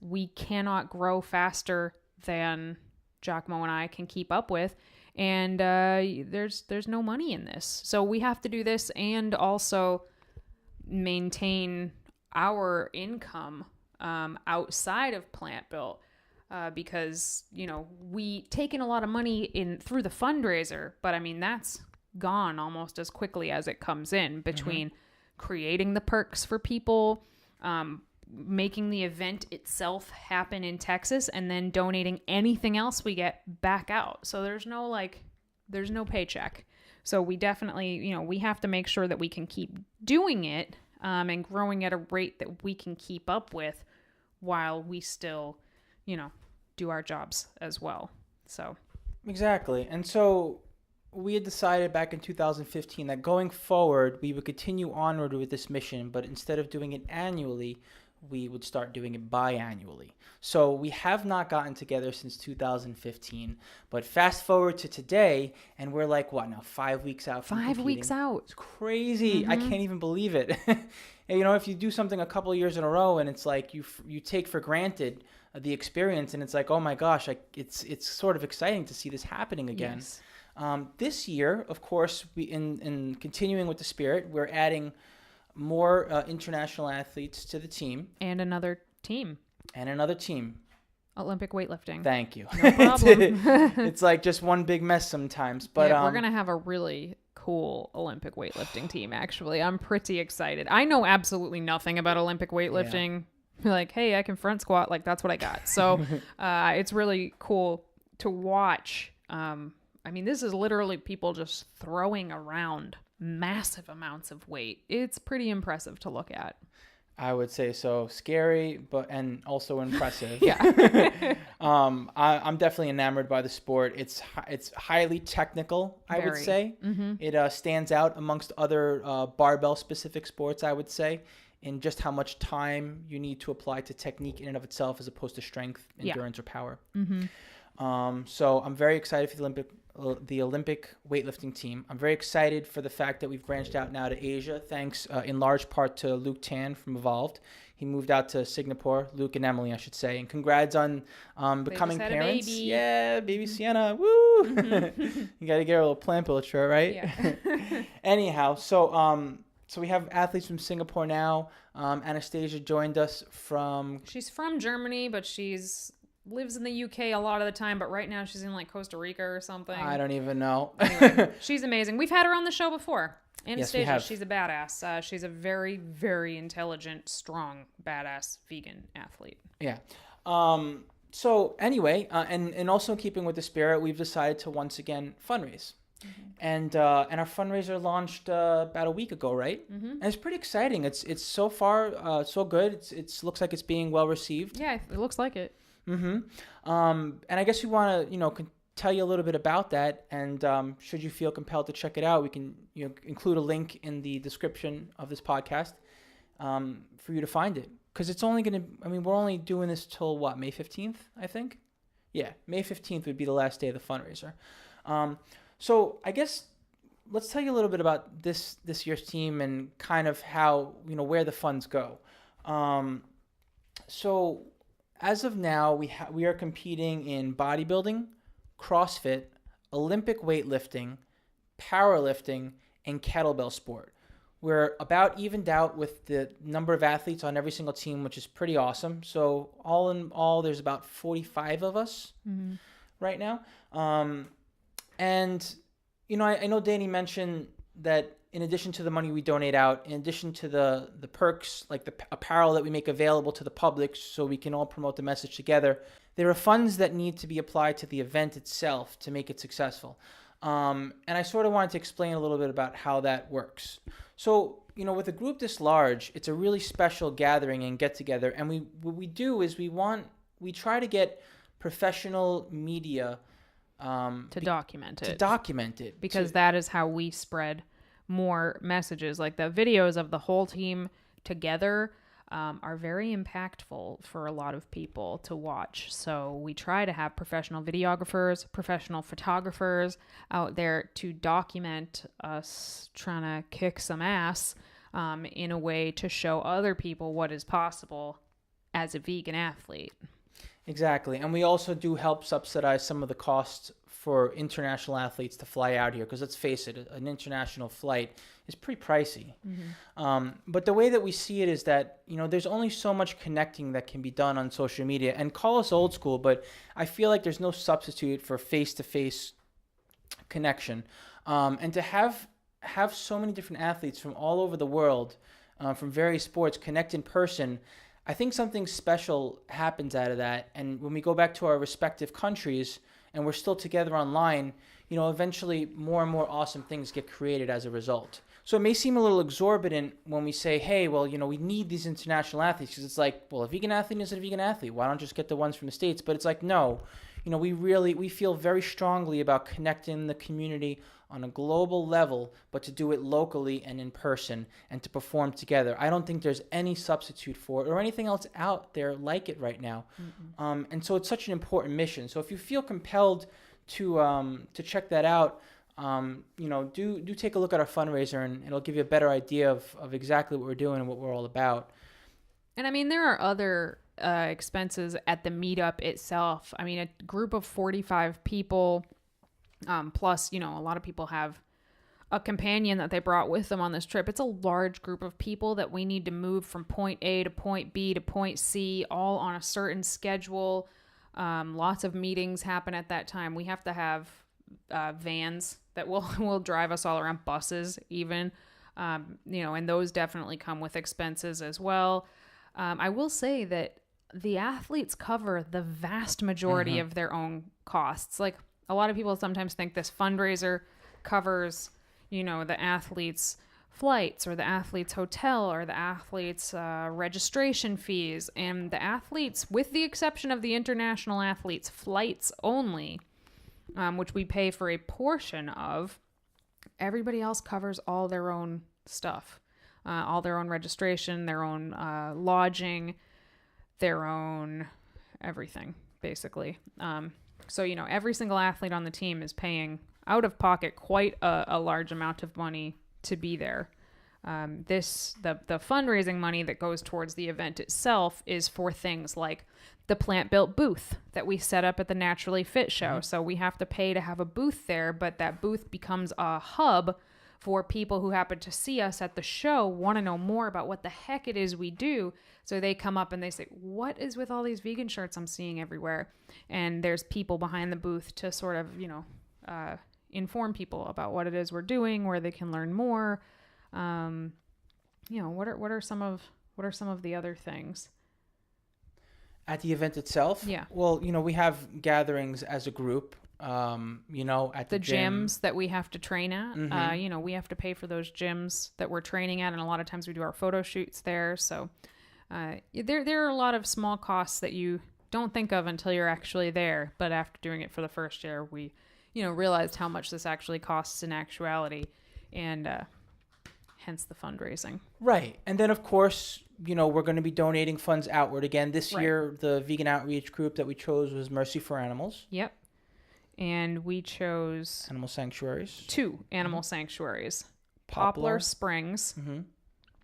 we cannot grow faster than Giacomo and I can keep up with. And there's no money in this. So we have to do this and also maintain our income outside of Plantbuilt, because we take in a lot of money in through the fundraiser, but I mean that's gone almost as quickly as it comes in, between creating the perks for people, making the event itself happen in Texas, and then donating anything else we get back out. So there's no paycheck. So we definitely we have to make sure that we can keep doing it and growing at a rate that we can keep up with, while we still, do our jobs as well. So. Exactly. And so we had decided back in 2015 that going forward, we would continue onward with this mission, but instead of doing it annually, we would start doing it biannually. So we have not gotten together since 2015, but fast forward to today, and we're like, what now, 5 weeks out from 5 competing? weeks out. It's crazy. I can't even believe it. And, if you do something a couple of years in a row, and it's like you take for granted the experience, and it's like, oh my gosh, it's sort of exciting to see this happening again. Yes. This year, of course, we in continuing with the spirit, we're adding more international athletes to the team. And another team. Olympic weightlifting. Thank you. No problem. It's like just one big mess sometimes. But we're going to have a really cool Olympic weightlifting team, actually. I'm pretty excited. I know absolutely nothing about Olympic weightlifting. Yeah. Like, hey, I can front squat. Like, that's what I got. So it's really cool to watch. This is literally people just throwing around massive amounts of weight. It's pretty impressive to look at. I would say so. Scary, and also impressive. Yeah. I'm definitely enamored by the sport. It's highly technical, I would say. Mm-hmm. It stands out amongst other barbell specific sports, I would say, in just how much time you need to apply to technique in and of itself, as opposed to strength, endurance, or power. Mm-hmm. So I'm very excited for the Olympic weightlifting team. I'm very excited for the fact that we've branched out now to Asia, thanks in large part to Luke Tan from Evolved. He moved out to Singapore, Luke and Emily, I should say. And congrats on becoming parents. Baby. Yeah, baby Sienna. Woo! Mm-hmm. You got to get her a little Plantbuilt shirt, right? Yeah. Anyhow, so we have athletes from Singapore now. Anastasia joined us from... She's from Germany, but lives in the UK a lot of the time, but right now she's in like Costa Rica or something. I don't even know. Anyway, she's amazing. We've had her on the show before. Anastasia, yes, we have. She's a badass. She's a very, very intelligent, strong, badass vegan athlete. Yeah. So anyway, and also in keeping with the spirit, we've decided to once again fundraise. Mm-hmm. And our fundraiser launched about a week ago, right? Mm-hmm. And it's pretty exciting. It's so far so good. It looks like it's being well received. Yeah, it looks like it. Mm-hmm. And I guess we want to, tell you a little bit about that. And should you feel compelled to check it out, we can, include a link in the description of this podcast for you to find it. Because it's only going to, we're only doing this till what, May 15th, I think? Yeah, May 15th would be the last day of the fundraiser. So I guess let's tell you a little bit about this year's team and kind of how, where the funds go. So as of now, we are competing in bodybuilding, CrossFit, Olympic weightlifting, powerlifting, and kettlebell sport. We're about evened out with the number of athletes on every single team, which is pretty awesome. So all in all, there's about 45 of us right now. And, I know Danny mentioned that in addition to the money we donate out, in addition to the perks, like the apparel that we make available to the public so we can all promote the message together, there are funds that need to be applied to the event itself to make it successful. And I sort of wanted to explain a little bit about how that works. So, with a group this large, it's a really special gathering and get together. And what we do is we try to get professional media to document it. Because that is how we spread more messages. Like the videos of the whole team together are very impactful for a lot of people to watch. So we try to have professional videographers, professional photographers out there to document us trying to kick some ass in a way to show other people what is possible as a vegan athlete. Exactly. And we also do help subsidize some of the costs for international athletes to fly out here. Because let's face it, an international flight is pretty pricey. But the way that we see it is that, there's only so much connecting that can be done on social media. And call us old school, but I feel like there's no substitute for face-to-face connection. And to have so many different athletes from all over the world, from various sports, connect in person, I think something special happens out of that. And when we go back to our respective countries and we're still together online, eventually more and more awesome things get created as a result. So it may seem a little exorbitant when we say, hey, well, we need these international athletes, because it's like, well, a vegan athlete is a vegan athlete. Why don't just get the ones from the States? But it's like, no, we feel very strongly about connecting the community on a global level, but to do it locally and in person and to perform together. I don't think there's any substitute for it or anything else out there like it right now. And so it's such an important mission. So if you feel compelled to check that out, do take a look at our fundraiser, and it'll give you a better idea of exactly what we're doing and what we're all about. And I mean, there are other expenses at the meetup itself. I mean, a group of 45 people, plus, a lot of people have a companion that they brought with them on this trip. It's a large group of people that we need to move from point A to point B to point C, all on a certain schedule. Lots of meetings happen at that time. We have to have vans that will drive us all around, buses even, and those definitely come with expenses as well. I will say that the athletes cover the vast majority of their own costs. Like, a lot of people sometimes think this fundraiser covers, the athletes' flights or the athletes' hotel or the athletes' registration fees. And the athletes, with the exception of the international athletes' flights only, which we pay for a portion of, everybody else covers all their own stuff, all their own registration, their own lodging, their own everything, basically. So, every single athlete on the team is paying out of pocket quite a large amount of money to be there. The fundraising money that goes towards the event itself is for things like the Plantbuilt booth that we set up at the Naturally Fit show. So we have to pay to have a booth there, but that booth becomes a hub for people who happen to see us at the show, want to know more about what the heck it is we do. So they come up and they say, what is with all these vegan shirts I'm seeing everywhere? And there's people behind the booth to sort of, inform people about what it is we're doing, where they can learn more. What are some of the other things at the event itself? Yeah. Well, we have gatherings as a group. At the gyms that we have to train at. We have to pay for those gyms that we're training at, and a lot of times we do our photo shoots there. So there are a lot of small costs that you don't think of until you're actually there. But after doing it for the first year, we realized how much this actually costs in actuality, and hence the fundraising. Right. And then, of course, we're going to be donating funds outward again. This year, the vegan outreach group that we chose was Mercy for Animals. Yep. And we chose animal sanctuaries. 2 animal sanctuaries. Poplar Springs,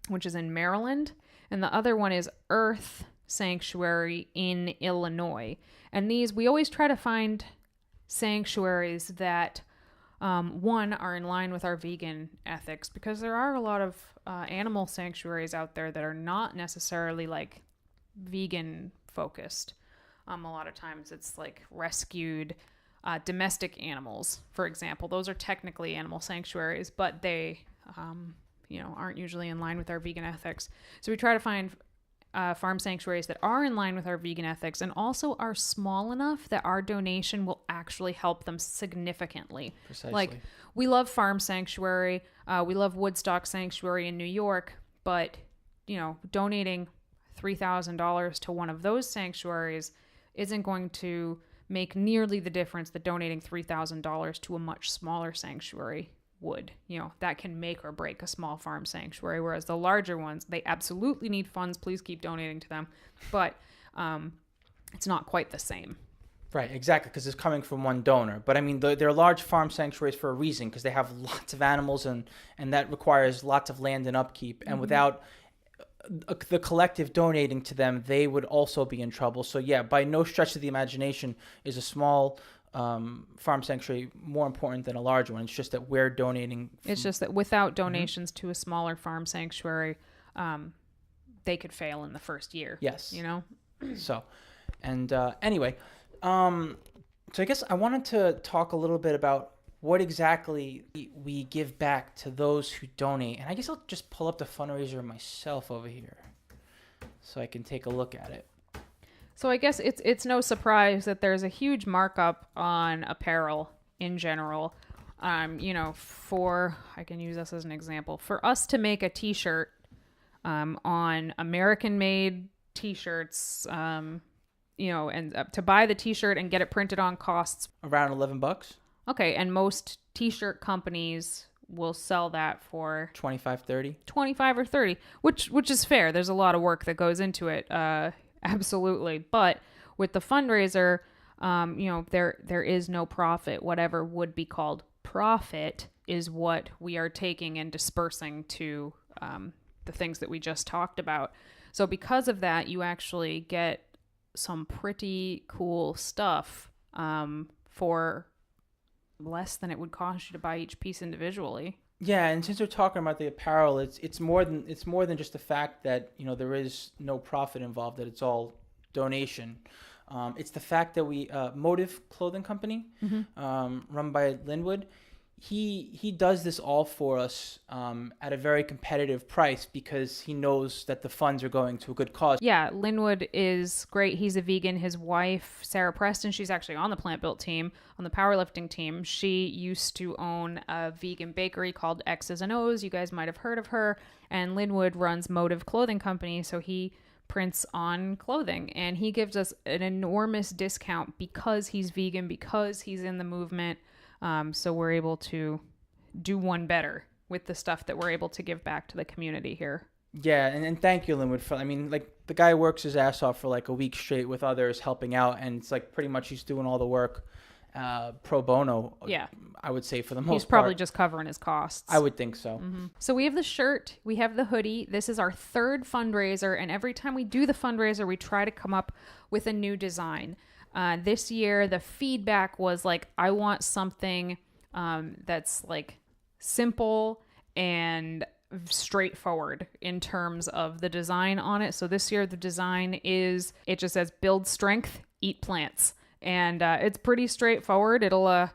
which is in Maryland, and the other one is Earth Sanctuary in Illinois. And these, we always try to find sanctuaries that, one, are in line with our vegan ethics, because there are a lot of animal sanctuaries out there that are not necessarily like vegan focused. A lot of times it's like rescued domestic animals, for example. Those are technically animal sanctuaries, but they, aren't usually in line with our vegan ethics. So we try to find farm sanctuaries that are in line with our vegan ethics and also are small enough that our donation will actually help them significantly. Precisely. Like, we love Farm Sanctuary, we love Woodstock Sanctuary in New York, but, donating $3,000 to one of those sanctuaries isn't going to make nearly the difference that donating $3,000 to a much smaller sanctuary would. That can make or break a small farm sanctuary, whereas the larger ones, they absolutely need funds. Please keep donating to them. But it's not quite the same. Right, exactly, because it's coming from one donor. But I mean, they're large farm sanctuaries for a reason, because they have lots of animals, and that requires lots of land and upkeep. And without the collective donating to them, they would also be in trouble. So yeah, by no stretch of the imagination is a small farm sanctuary more important than a large one. It's just that we're donating. It's just that without donations to a smaller farm sanctuary, they could fail in the first year. Yes. So, and anyway, so I guess I wanted to talk a little bit about what exactly we give back to those who donate. And I guess I'll just pull up the fundraiser myself over here so I can take a look at it. So I guess it's no surprise that there's a huge markup on apparel in general. I can use this as an example. For us to make a t-shirt on American-made t-shirts, and to buy the t-shirt and get it printed on costs around $11. Okay, and most t-shirt companies will sell that for $25, $30. 25 or 30, which is fair. There's a lot of work that goes into it. Absolutely. But with the fundraiser, there is no profit. Whatever would be called profit is what we are taking and dispersing to the things that we just talked about. So because of that, you actually get some pretty cool stuff for less than it would cost you to buy each piece individually. Yeah, and since we're talking about the apparel, it's more than just the fact that there is no profit involved, that it's all donation. It's the fact that we Motive Clothing Company, run by Linwood, he does this all for us at a very competitive price because he knows that the funds are going to a good cause. Yeah, Linwood is great. He's a vegan. His wife, Sarah Preston, she's actually on the Plantbuilt team, on the powerlifting team. She used to own a vegan bakery called X's and O's. You guys might have heard of her. And Linwood runs Motive Clothing Company, so he prints on clothing. And he gives us an enormous discount because he's vegan, because he's in the movement. So we're able to do one better with the stuff that we're able to give back to the community here. Yeah, and thank you, Linwood. The guy works his ass off for like a week straight with others helping out, and it's like pretty much he's doing all the work pro bono. Yeah, I would say for the most part. He's probably just covering his costs. I would think so. Mm-hmm. So we have the shirt, we have the hoodie. This is our third fundraiser, and every time we do the fundraiser, we try to come up with a new design. This year, the feedback was like, I want something that's like simple and straightforward in terms of the design on it. So this year, the design it just says build strength, eat plants. And it's pretty straightforward. It'll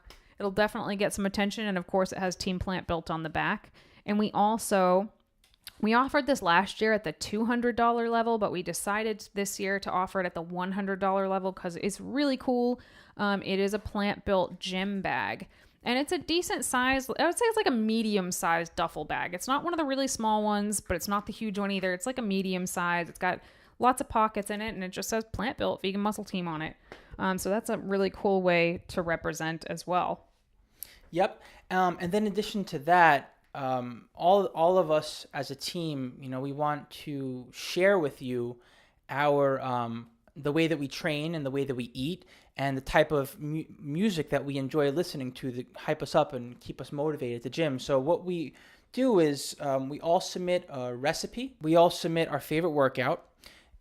definitely get some attention. And of course, it has Team Plantbuilt on the back. And we offered this last year at the $200 level, but we decided this year to offer it at the $100 level because it's really cool. It is a Plantbuilt gym bag, and it's a decent size. I would say it's like a medium-sized duffel bag. It's not one of the really small ones, but it's not the huge one either. It's like a medium size. It's got lots of pockets in it, and it just says Plantbuilt Vegan Muscle Team on it. So that's a really cool way to represent as well. Yep. And then in addition to that, all of us as a team, we want to share with you our the way that we train and the way that we eat and the type of music that we enjoy listening to that hype us up and keep us motivated at the gym. So what we do is we all submit a recipe, we all submit our favorite workout,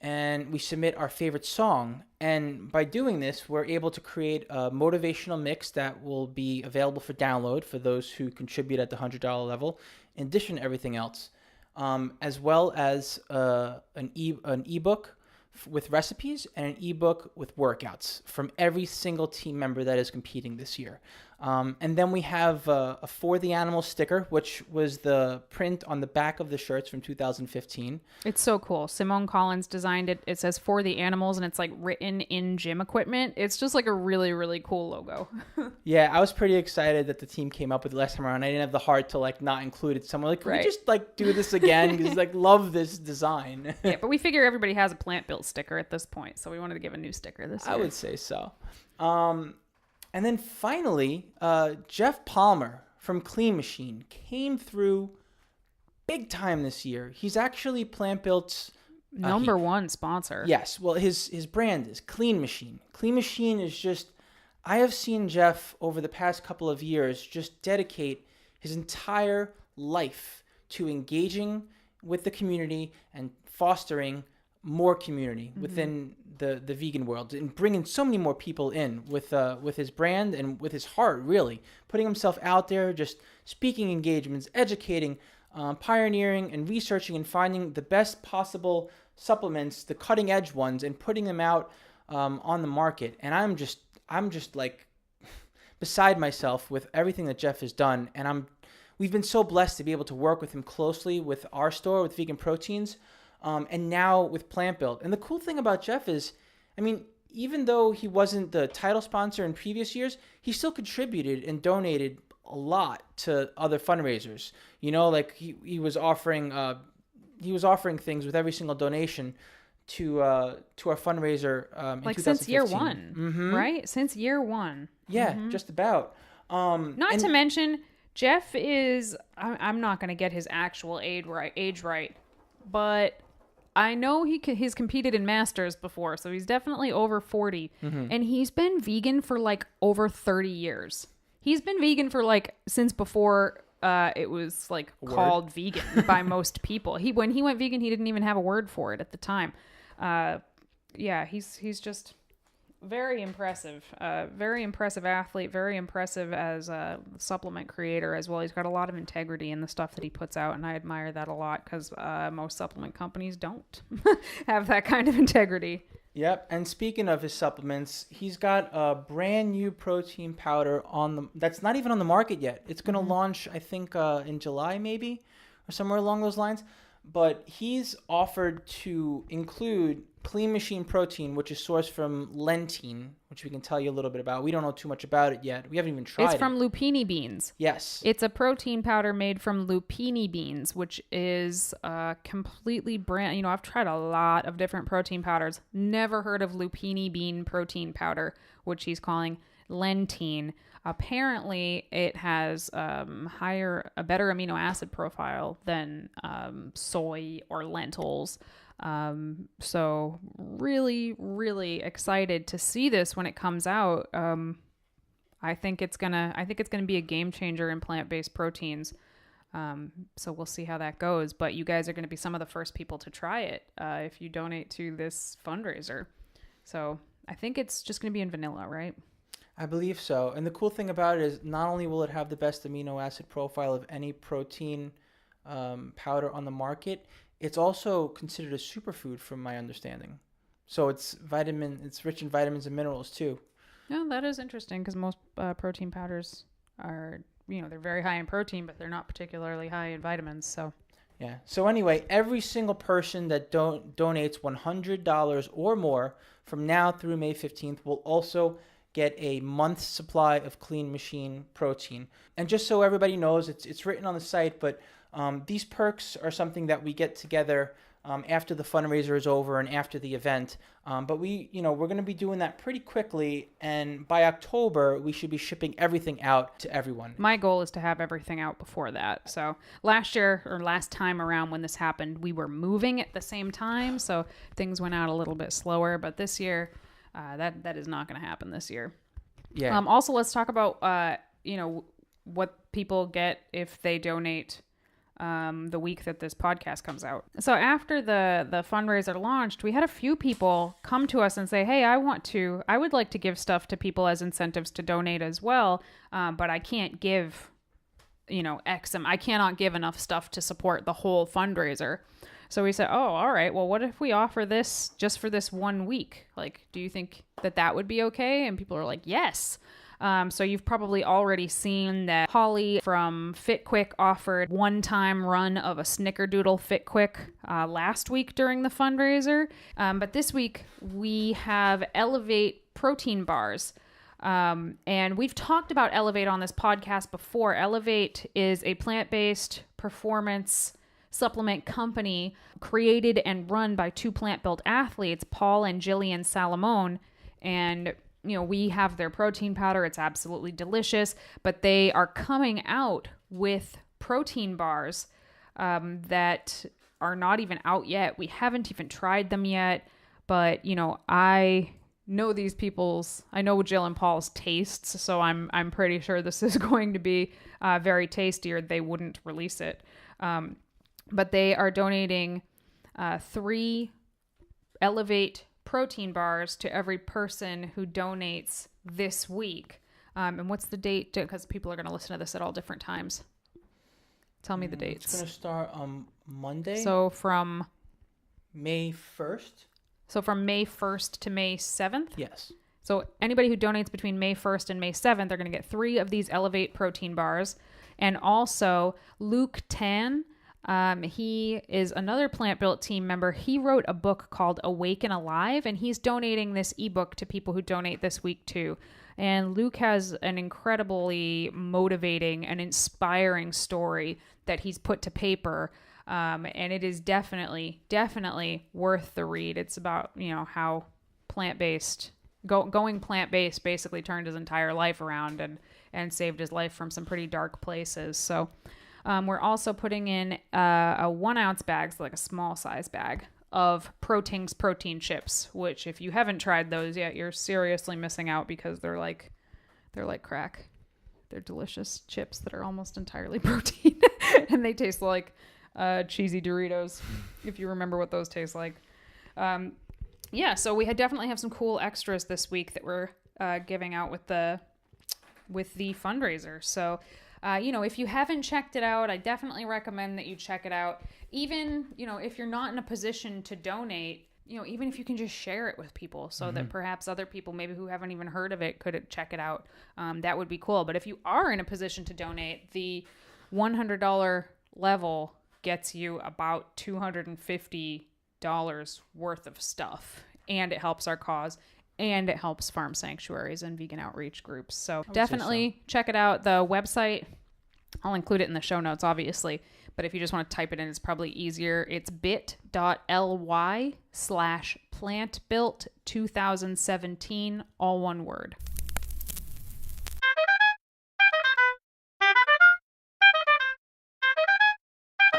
and we submit our favorite song. And by doing this, we're able to create a motivational mix that will be available for download for those who contribute at the $100 level, in addition to everything else, as well as an ebook with recipes and an ebook with workouts from every single team member that is competing this year. And then we have a For the Animal sticker, which was the print on the back of the shirts from 2015. It's so cool. Simone Collins designed it. It says For the Animals, and it's like written in gym equipment. It's just like a really, really cool logo. Yeah, I was pretty excited that the team came up with it last time around. I didn't have the heart to like not include it somewhere. Like, can we just like do this again? Because like love this design. Yeah, but we figure everybody has a Plant-Built sticker at this point, so we wanted to give a new sticker this year. I would say so. And then finally, Jeff Palmer from Clean Machine came through big time this year. He's actually Plant-Built's number one sponsor. Yes. Well, his brand is Clean Machine. Clean Machine is just, I have seen Jeff over the past couple of years just dedicate his entire life to engaging with the community and fostering more community within the vegan world, and bringing so many more people in with his brand and with his heart, really putting himself out there, just speaking engagements, educating, pioneering and researching and finding the best possible supplements, the cutting edge ones, and putting them out on the market. And I'm just like beside myself with everything that Jeff has done. And we've been so blessed to be able to work with him closely with our store, with Vegan Proteins. And now with Plant-Built. And the cool thing about Jeff is, I mean, even though he wasn't the title sponsor in previous years, he still contributed and donated a lot to other fundraisers. You know, like he was offering things with every single donation to our fundraiser in like 2015. since year one, right? Since year one. Yeah, just about. Not to mention, Jeff is, I'm not going to get his actual age right, but I know he's competed in Masters before, so he's definitely over 40. And he's been vegan for like over 30 years. He's been vegan for like since before it was like called vegan by most people. When he went vegan, he didn't even have a word for it at the time. Yeah, he's just very impressive. Very impressive athlete, very impressive as a supplement creator as well. He's got a lot of integrity in the stuff that he puts out, and I admire that a lot because most supplement companies don't have that kind of integrity. Yep, and speaking of his supplements, he's got a brand new protein powder that's not even on the market yet. It's going to launch, I think, in July maybe, or somewhere along those lines. But he's offered to include Clean Machine protein, which is sourced from lentine, which we can tell you a little bit about. We don't know too much about it yet. We haven't even tried it. It's from lupini beans. Yes. It's a protein powder made from lupini beans, which is completely brand. You know, I've tried a lot of different protein powders. Never heard of lupini bean protein powder, which he's calling lentine. Apparently, it has a better amino acid profile than soy or lentils. So really, really excited to see this when it comes out. I think it's gonna be a game changer in plant-based proteins. So we'll see how that goes. But you guys are gonna be some of the first people to try it if you donate to this fundraiser. So I think it's just gonna be in vanilla, right? I believe so. And the cool thing about it is not only will it have the best amino acid profile of any protein powder on the market, it's also considered a superfood from my understanding. So it's rich in vitamins and minerals too. Yeah, that is interesting because most protein powders are, they're very high in protein, but they're not particularly high in vitamins. So yeah. So anyway, every single person that donates $100 or more from now through May 15th will also get a month's supply of Clean Machine protein. And just so everybody knows, it's written on the site, but these perks are something that we get together after the fundraiser is over and after the event. But we're going to be doing that pretty quickly, and by October, we should be shipping everything out to everyone. My goal is to have everything out before that. So last time around when this happened, we were moving at the same time, so things went out a little bit slower. But this year, that is not going to happen this year. Yeah. Also, let's talk about what people get if they donate the week that this podcast comes out. So after the fundraiser launched, we had a few people come to us and say, hey, I would like to give stuff to people as incentives to donate as well, but I can't give I cannot give enough stuff to support the whole fundraiser. So we said, oh, all right, well, what if we offer this just for this 1 week? Like, do you think that would be okay? And people are like, yes. So you've probably already seen that Holly from Fit Quick offered one-time run of a Snickerdoodle Fit Quick last week during the fundraiser. But this week we have Elevate protein bars. And we've talked about Elevate on this podcast before. Elevate is a plant-based performance supplement company created and run by two plant-built athletes, Paul and Jillian Salamone. And we have their protein powder. It's absolutely delicious, but they are coming out with protein bars that are not even out yet. We haven't even tried them yet, but I know I know Jill and Paul's tastes, so I'm pretty sure this is going to be very tasty, or they wouldn't release it. But they are donating 3 Elevate protein bars to every person who donates this week. And what's the date? Because people are going to listen to this at all different times. Tell me the dates. It's going to start on Monday. So from May 1st. So from May 1st to May 7th? Yes. So anybody who donates between May 1st and May 7th, they're going to get 3 of these Elevate protein bars. And also Luke Tan, he is another Plant-Built team member. He wrote a book called Awake and Alive, and he's donating this ebook to people who donate this week too. And Luke has an incredibly motivating and inspiring story that he's put to paper. And it is definitely worth the read. It's about, how plant-based, going plant-based basically turned his entire life around and saved his life from some pretty dark places. So we're also putting in a 1 ounce bag, so like a small size bag of Proteins protein chips, which if you haven't tried those yet, you're seriously missing out because they're like crack. They're delicious chips that are almost entirely protein and they taste like cheesy Doritos, if you remember what those taste like. So we definitely have some cool extras this week that we're giving out with the fundraiser. So if you haven't checked it out, I definitely recommend that you check it out. Even, if you're not in a position to donate, even if you can just share it with people so that perhaps other people maybe who haven't even heard of it could check it out, that would be cool. But if you are in a position to donate, the $100 level gets you about $250 worth of stuff, and it helps our cause, and it helps farm sanctuaries and vegan outreach groups. So definitely check it out. The website, I'll include it in the show notes, obviously, but if you just want to type it in, it's probably easier. It's bit.ly/plantbuilt2017, all one word.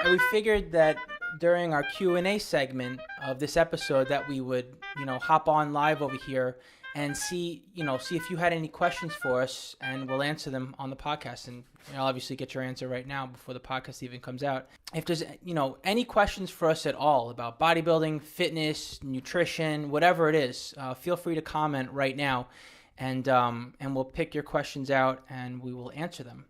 We figured that during our Q&A segment of this episode that we would, hop on live over here and see if you had any questions for us, and we'll answer them on the podcast. And I'll obviously get your answer right now before the podcast even comes out. If there's, any questions for us at all about bodybuilding, fitness, nutrition, whatever it is, feel free to comment right now, and we'll pick your questions out and we will answer them.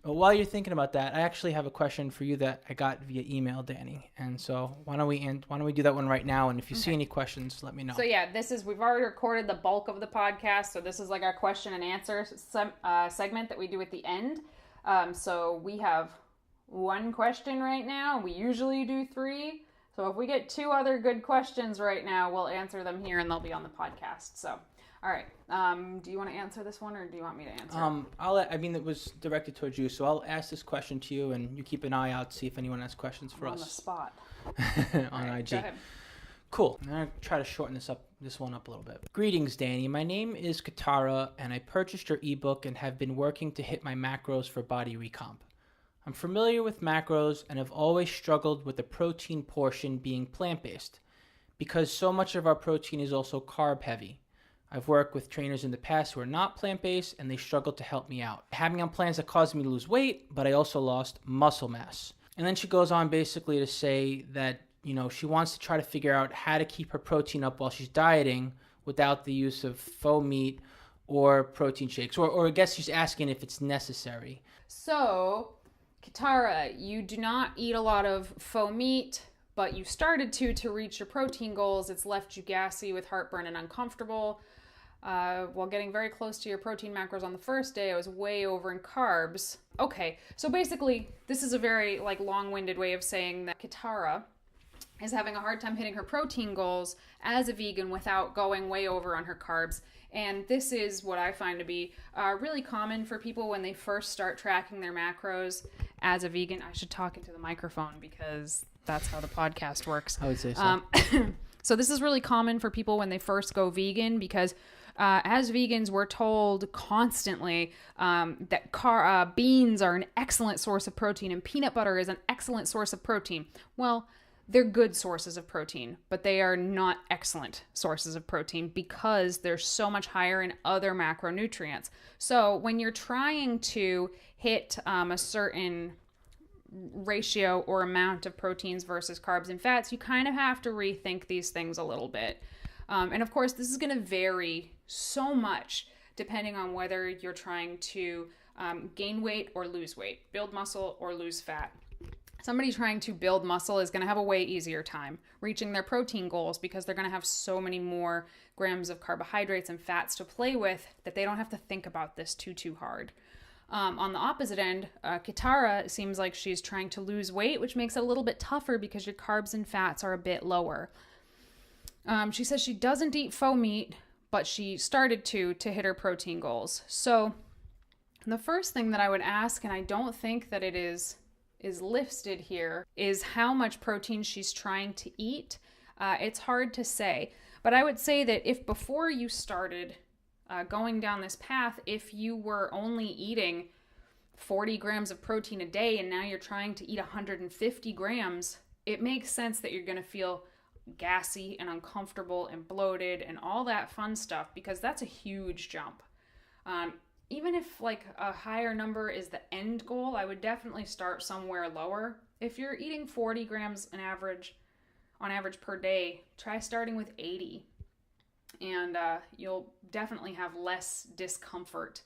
But while you're thinking about that, I actually have a question for you that I got via email, Danny. And so why don't we do that one right now? And if you see any questions, let me know. So yeah, we've already recorded the bulk of the podcast. So this is like our question and answer segment that we do at the end. So we have 1 question right now. We usually do 3. So if we get 2 other good questions right now, we'll answer them here and they'll be on the podcast. So, all right. Do you want to answer this one, or do you want me to answer? It was directed towards you, so I'll ask this question to you, and you keep an eye out, see if anyone has questions for us. On the spot. On right, IG. go ahead. Cool. I'm going to try to shorten this one up a little bit. Greetings, Danny. My name is Katara, and I purchased your ebook and have been working to hit my macros for body recomp. I'm familiar with macros and have always struggled with the protein portion being plant-based, because so much of our protein is also carb-heavy. I've worked with trainers in the past who are not plant-based, and they struggle to help me out. Having on plans that caused me to lose weight, but I also lost muscle mass. And then she goes on basically to say that, she wants to try to figure out how to keep her protein up while she's dieting without the use of faux meat or protein shakes. Or I guess she's asking if it's necessary. So, Katara, you do not eat a lot of faux meat, but you started to reach your protein goals. It's left you gassy with heartburn and uncomfortable. while getting very close to your protein macros on the first day, I was way over in carbs. Okay, so basically, this is a very long-winded way of saying that Kitara is having a hard time hitting her protein goals as a vegan without going way over on her carbs. And this is what I find to be really common for people when they first start tracking their macros as a vegan. I should talk into the microphone because that's how the podcast works. I would say so. So this is really common for people when they first go vegan because as vegans, we're told constantly that beans are an excellent source of protein and peanut butter is an excellent source of protein. Well, they're good sources of protein, but they are not excellent sources of protein because they're so much higher in other macronutrients. So when you're trying to hit a certain ratio or amount of proteins versus carbs and fats, you kind of have to rethink these things a little bit. And of course, this is going to vary so much depending on whether you're trying to gain weight or lose weight, build muscle or lose fat. Somebody trying to build muscle is going to have a way easier time reaching their protein goals because they're going to have so many more grams of carbohydrates and fats to play with that they don't have to think about this too hard. On the opposite end, Kitara seems like she's trying to lose weight, which makes it a little bit tougher because your carbs and fats are a bit lower. She says she doesn't eat faux meat, but she started to hit her protein goals. So the first thing that I would ask, and I don't think that it is listed here, is how much protein she's trying to eat. It's hard to say, but I would say that if before you started going down this path, if you were only eating 40 grams of protein a day and now you're trying to eat 150 grams, it makes sense that you're going to feel gassy and uncomfortable and bloated and all that fun stuff because that's a huge jump. Even if a higher number is the end goal, I would definitely start somewhere lower. If you're eating 40 grams on average per day, try starting with 80. And you'll definitely have less discomfort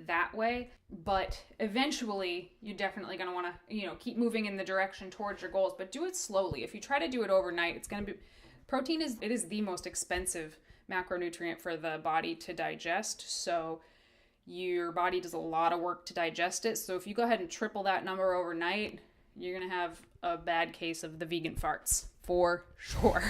that way. But eventually, you're definitely going to want to, keep moving in the direction towards your goals, but do it slowly. If you try to do it overnight, it's going to be... Protein is the most expensive macronutrient for the body to digest, so your body does a lot of work to digest it. So if you go ahead and triple that number overnight, you're going to have a bad case of the vegan farts, for sure.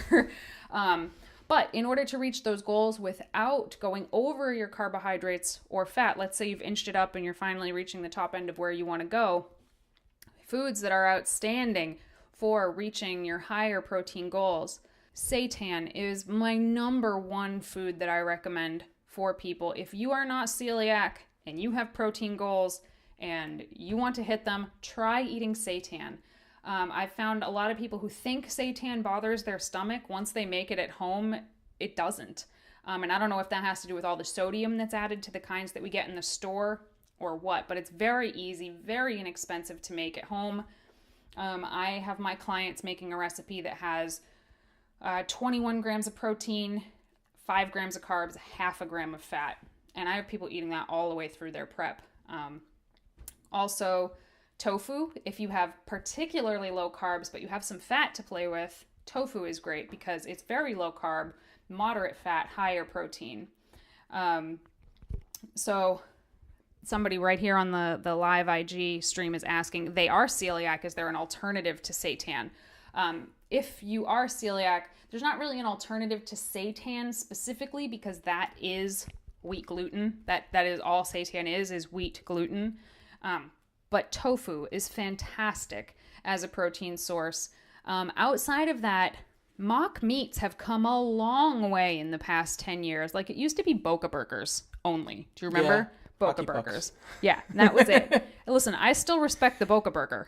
But in order to reach those goals without going over your carbohydrates or fat, let's say you've inched it up and you're finally reaching the top end of where you want to go, foods that are outstanding for reaching your higher protein goals. Seitan is my number one food that I recommend for people. If you are not celiac and you have protein goals and you want to hit them, try eating seitan. I've found a lot of people who think seitan bothers their stomach. Once they make it at home, it doesn't. And I don't know if that has to do with all the sodium that's added to the kinds that we get in the store or what, but it's very easy, very inexpensive to make at home. I have my clients making a recipe that has 21 grams of protein, 5 grams of carbs, half a gram of fat. And I have people eating that all the way through their prep. Also, tofu, if you have particularly low carbs, but you have some fat to play with, tofu is great because it's very low carb, moderate fat, higher protein. So somebody right here on the live IG stream is asking, they are celiac, is there an alternative to seitan? If you are celiac, there's not really an alternative to seitan specifically because that is wheat gluten. That is all seitan is wheat gluten. But tofu is fantastic as a protein source. Outside of that, mock meats have come a long way in the past 10 years. Like it used to be Boca burgers only. Do you remember? Yeah. Boca Hockey burgers. pucks. Yeah, that was it. Listen, I still respect the Boca burger.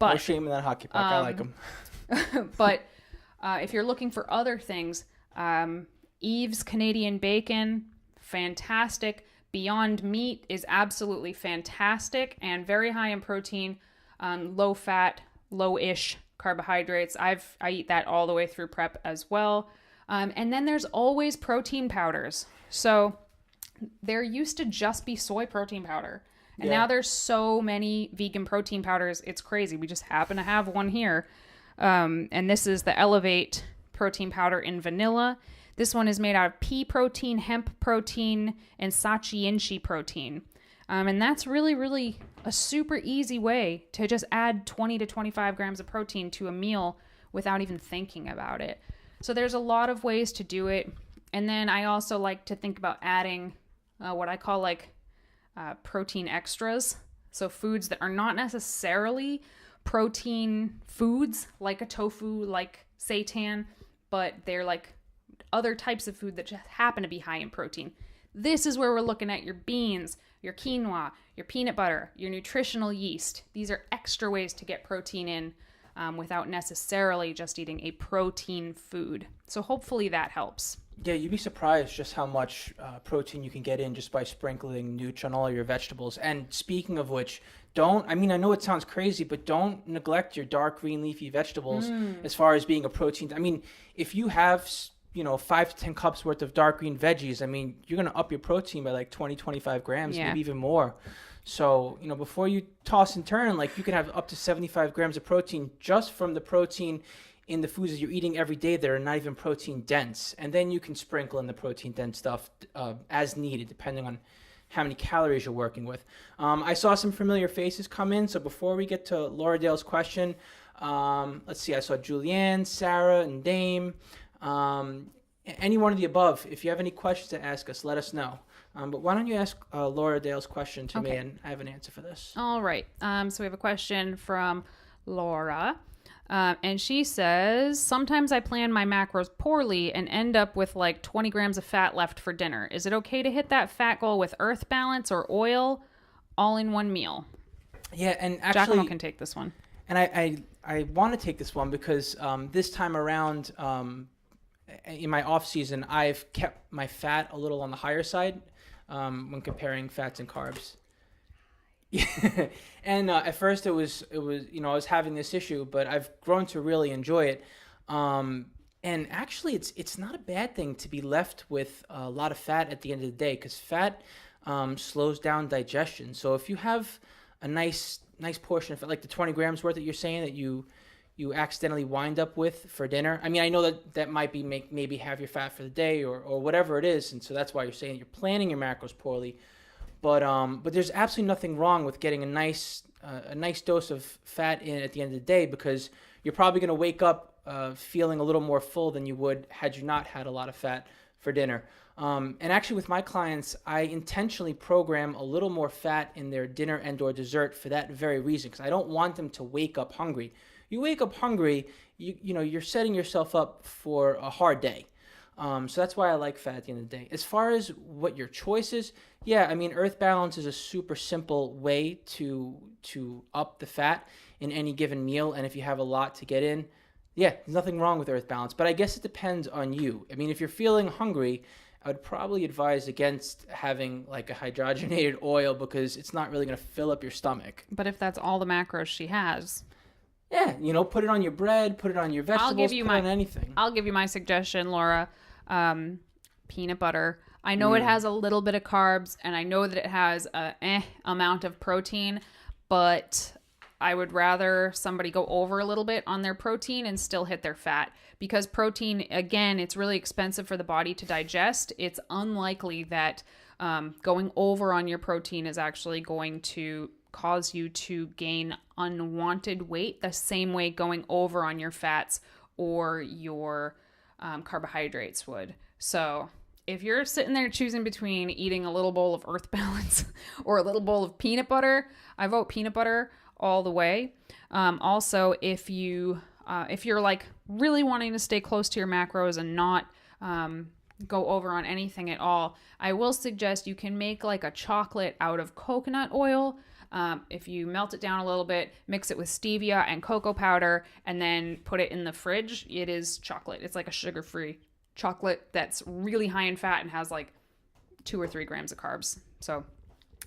But No shame in that hockey puck. I like them. But if you're looking for other things, Eve's Canadian bacon, fantastic. Beyond Meat is absolutely fantastic and very high in protein, low fat, low-ish carbohydrates. I eat that all the way through prep as well. And then there's always protein powders. So there used to just be soy protein powder. And now there's so many vegan protein powders. It's crazy. We just happen to have one here. And this is the Elevate protein powder in vanilla. This one is made out of pea protein, hemp protein, and sachi-inchi protein. And that's really, really a super easy way to just add 20 to 25 grams of protein to a meal without even thinking about it. So there's a lot of ways to do it. And then I also like to think about adding what I call protein extras. So foods that are not necessarily protein foods, like a tofu, like seitan, but they're like other types of food that just happen to be high in protein. This is where we're looking at your beans, your quinoa, your peanut butter, your nutritional yeast. These are extra ways to get protein in without necessarily just eating a protein food. So hopefully that helps. Yeah, you'd be surprised just how much protein you can get in just by sprinkling nooch on all your vegetables. And speaking of which, I know it sounds crazy, but don't neglect your dark green leafy vegetables as far as being a protein. I mean, if you have 5 to 10 cups worth of dark green veggies, I mean, you're going to up your protein by like 20, 25 grams, maybe even more. So, before you toss and turn, like you can have up to 75 grams of protein just from the protein in the foods that you're eating every day that are not even protein dense. And then you can sprinkle in the protein dense stuff as needed, depending on how many calories you're working with. I saw some familiar faces come in. So before we get to Laura Dale's question, let's see, I saw Julianne, Sarah, and Dame. Any one of the above. If you have any questions to ask us, let us know. But why don't you ask Laura Dale's question to me, and I have an answer for this. All right. So we have a question from Laura. And she says, sometimes I plan my macros poorly and end up with like 20 grams of fat left for dinner. Is it okay to hit that fat goal with earth balance or oil all in one meal? Yeah, and actually... Giacomo can take this one. And I want to take this one because this time around, in my off season, I've kept my fat a little on the higher side when comparing fats and carbs. And at first it was I was having this issue, but I've grown to really enjoy it. And actually, it's not a bad thing to be left with a lot of fat at the end of the day, because fat slows down digestion. So if you have a nice portion of it, like the 20 grams worth that you're saying that you accidentally wind up with for dinner. I mean, I know that might be maybe have your fat for the day or whatever it is, and so that's why you're saying you're planning your macros poorly. But there's absolutely nothing wrong with getting a nice dose of fat in at the end of the day, because you're probably going to wake up feeling a little more full than you would had you not had a lot of fat for dinner. And actually with my clients, I intentionally program a little more fat in their dinner and or dessert for that very reason, because I don't want them to wake up hungry. You wake up hungry, you're setting yourself up for a hard day. So that's why I like fat at the end of the day. As far as what your choice is, yeah, I mean, Earth Balance is a super simple way to up the fat in any given meal. And if you have a lot to get in, yeah, there's nothing wrong with Earth Balance. But I guess it depends on you. I mean, if you're feeling hungry, I would probably advise against having like a hydrogenated oil, because it's not really going to fill up your stomach. But if that's all the macros she has... Yeah, put it on your bread, put it on your vegetables, put it on anything. I'll give you my suggestion, Laura. Peanut butter. I know it has a little bit of carbs, and I know that it has a amount of protein, but I would rather somebody go over a little bit on their protein and still hit their fat, because protein, again, it's really expensive for the body to digest. It's unlikely that going over on your protein is actually going to cause you to gain unwanted weight the same way going over on your fats or your carbohydrates would. So if you're sitting there choosing between eating a little bowl of Earth Balance or a little bowl of peanut butter, I vote peanut butter all the way. Also, if you're like really wanting to stay close to your macros and not go over on anything at all, I will suggest you can make like a chocolate out of coconut oil. If you melt it down a little bit, mix it with stevia and cocoa powder, and then put it in the fridge, it is chocolate. It's like a sugar-free chocolate that's really high in fat and has like 2 or 3 grams of carbs. So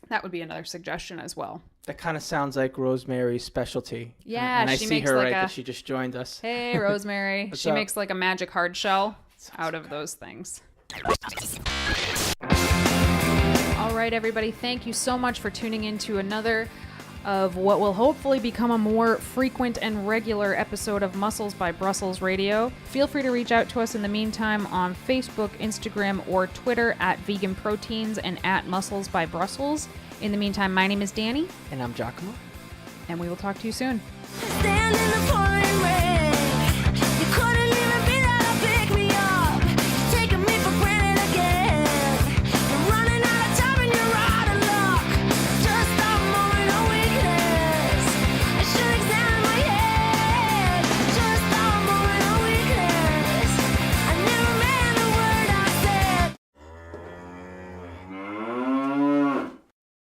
that would be another suggestion as well. That kind of sounds like Rosemary's specialty. Yeah, and I see her like that she just joined us. Hey, Rosemary. She makes like a magic hard shell out of those things. All right, everybody. Thank you so much for tuning in to another of what will hopefully become a more frequent and regular episode of Muscles by Brussels Radio. Feel free to reach out to us in the meantime on Facebook, Instagram, or Twitter at VeganProteins and at Muscles by Brussels. In the meantime, my name is Danny. And I'm Giacomo. And we will talk to you soon. Stand in the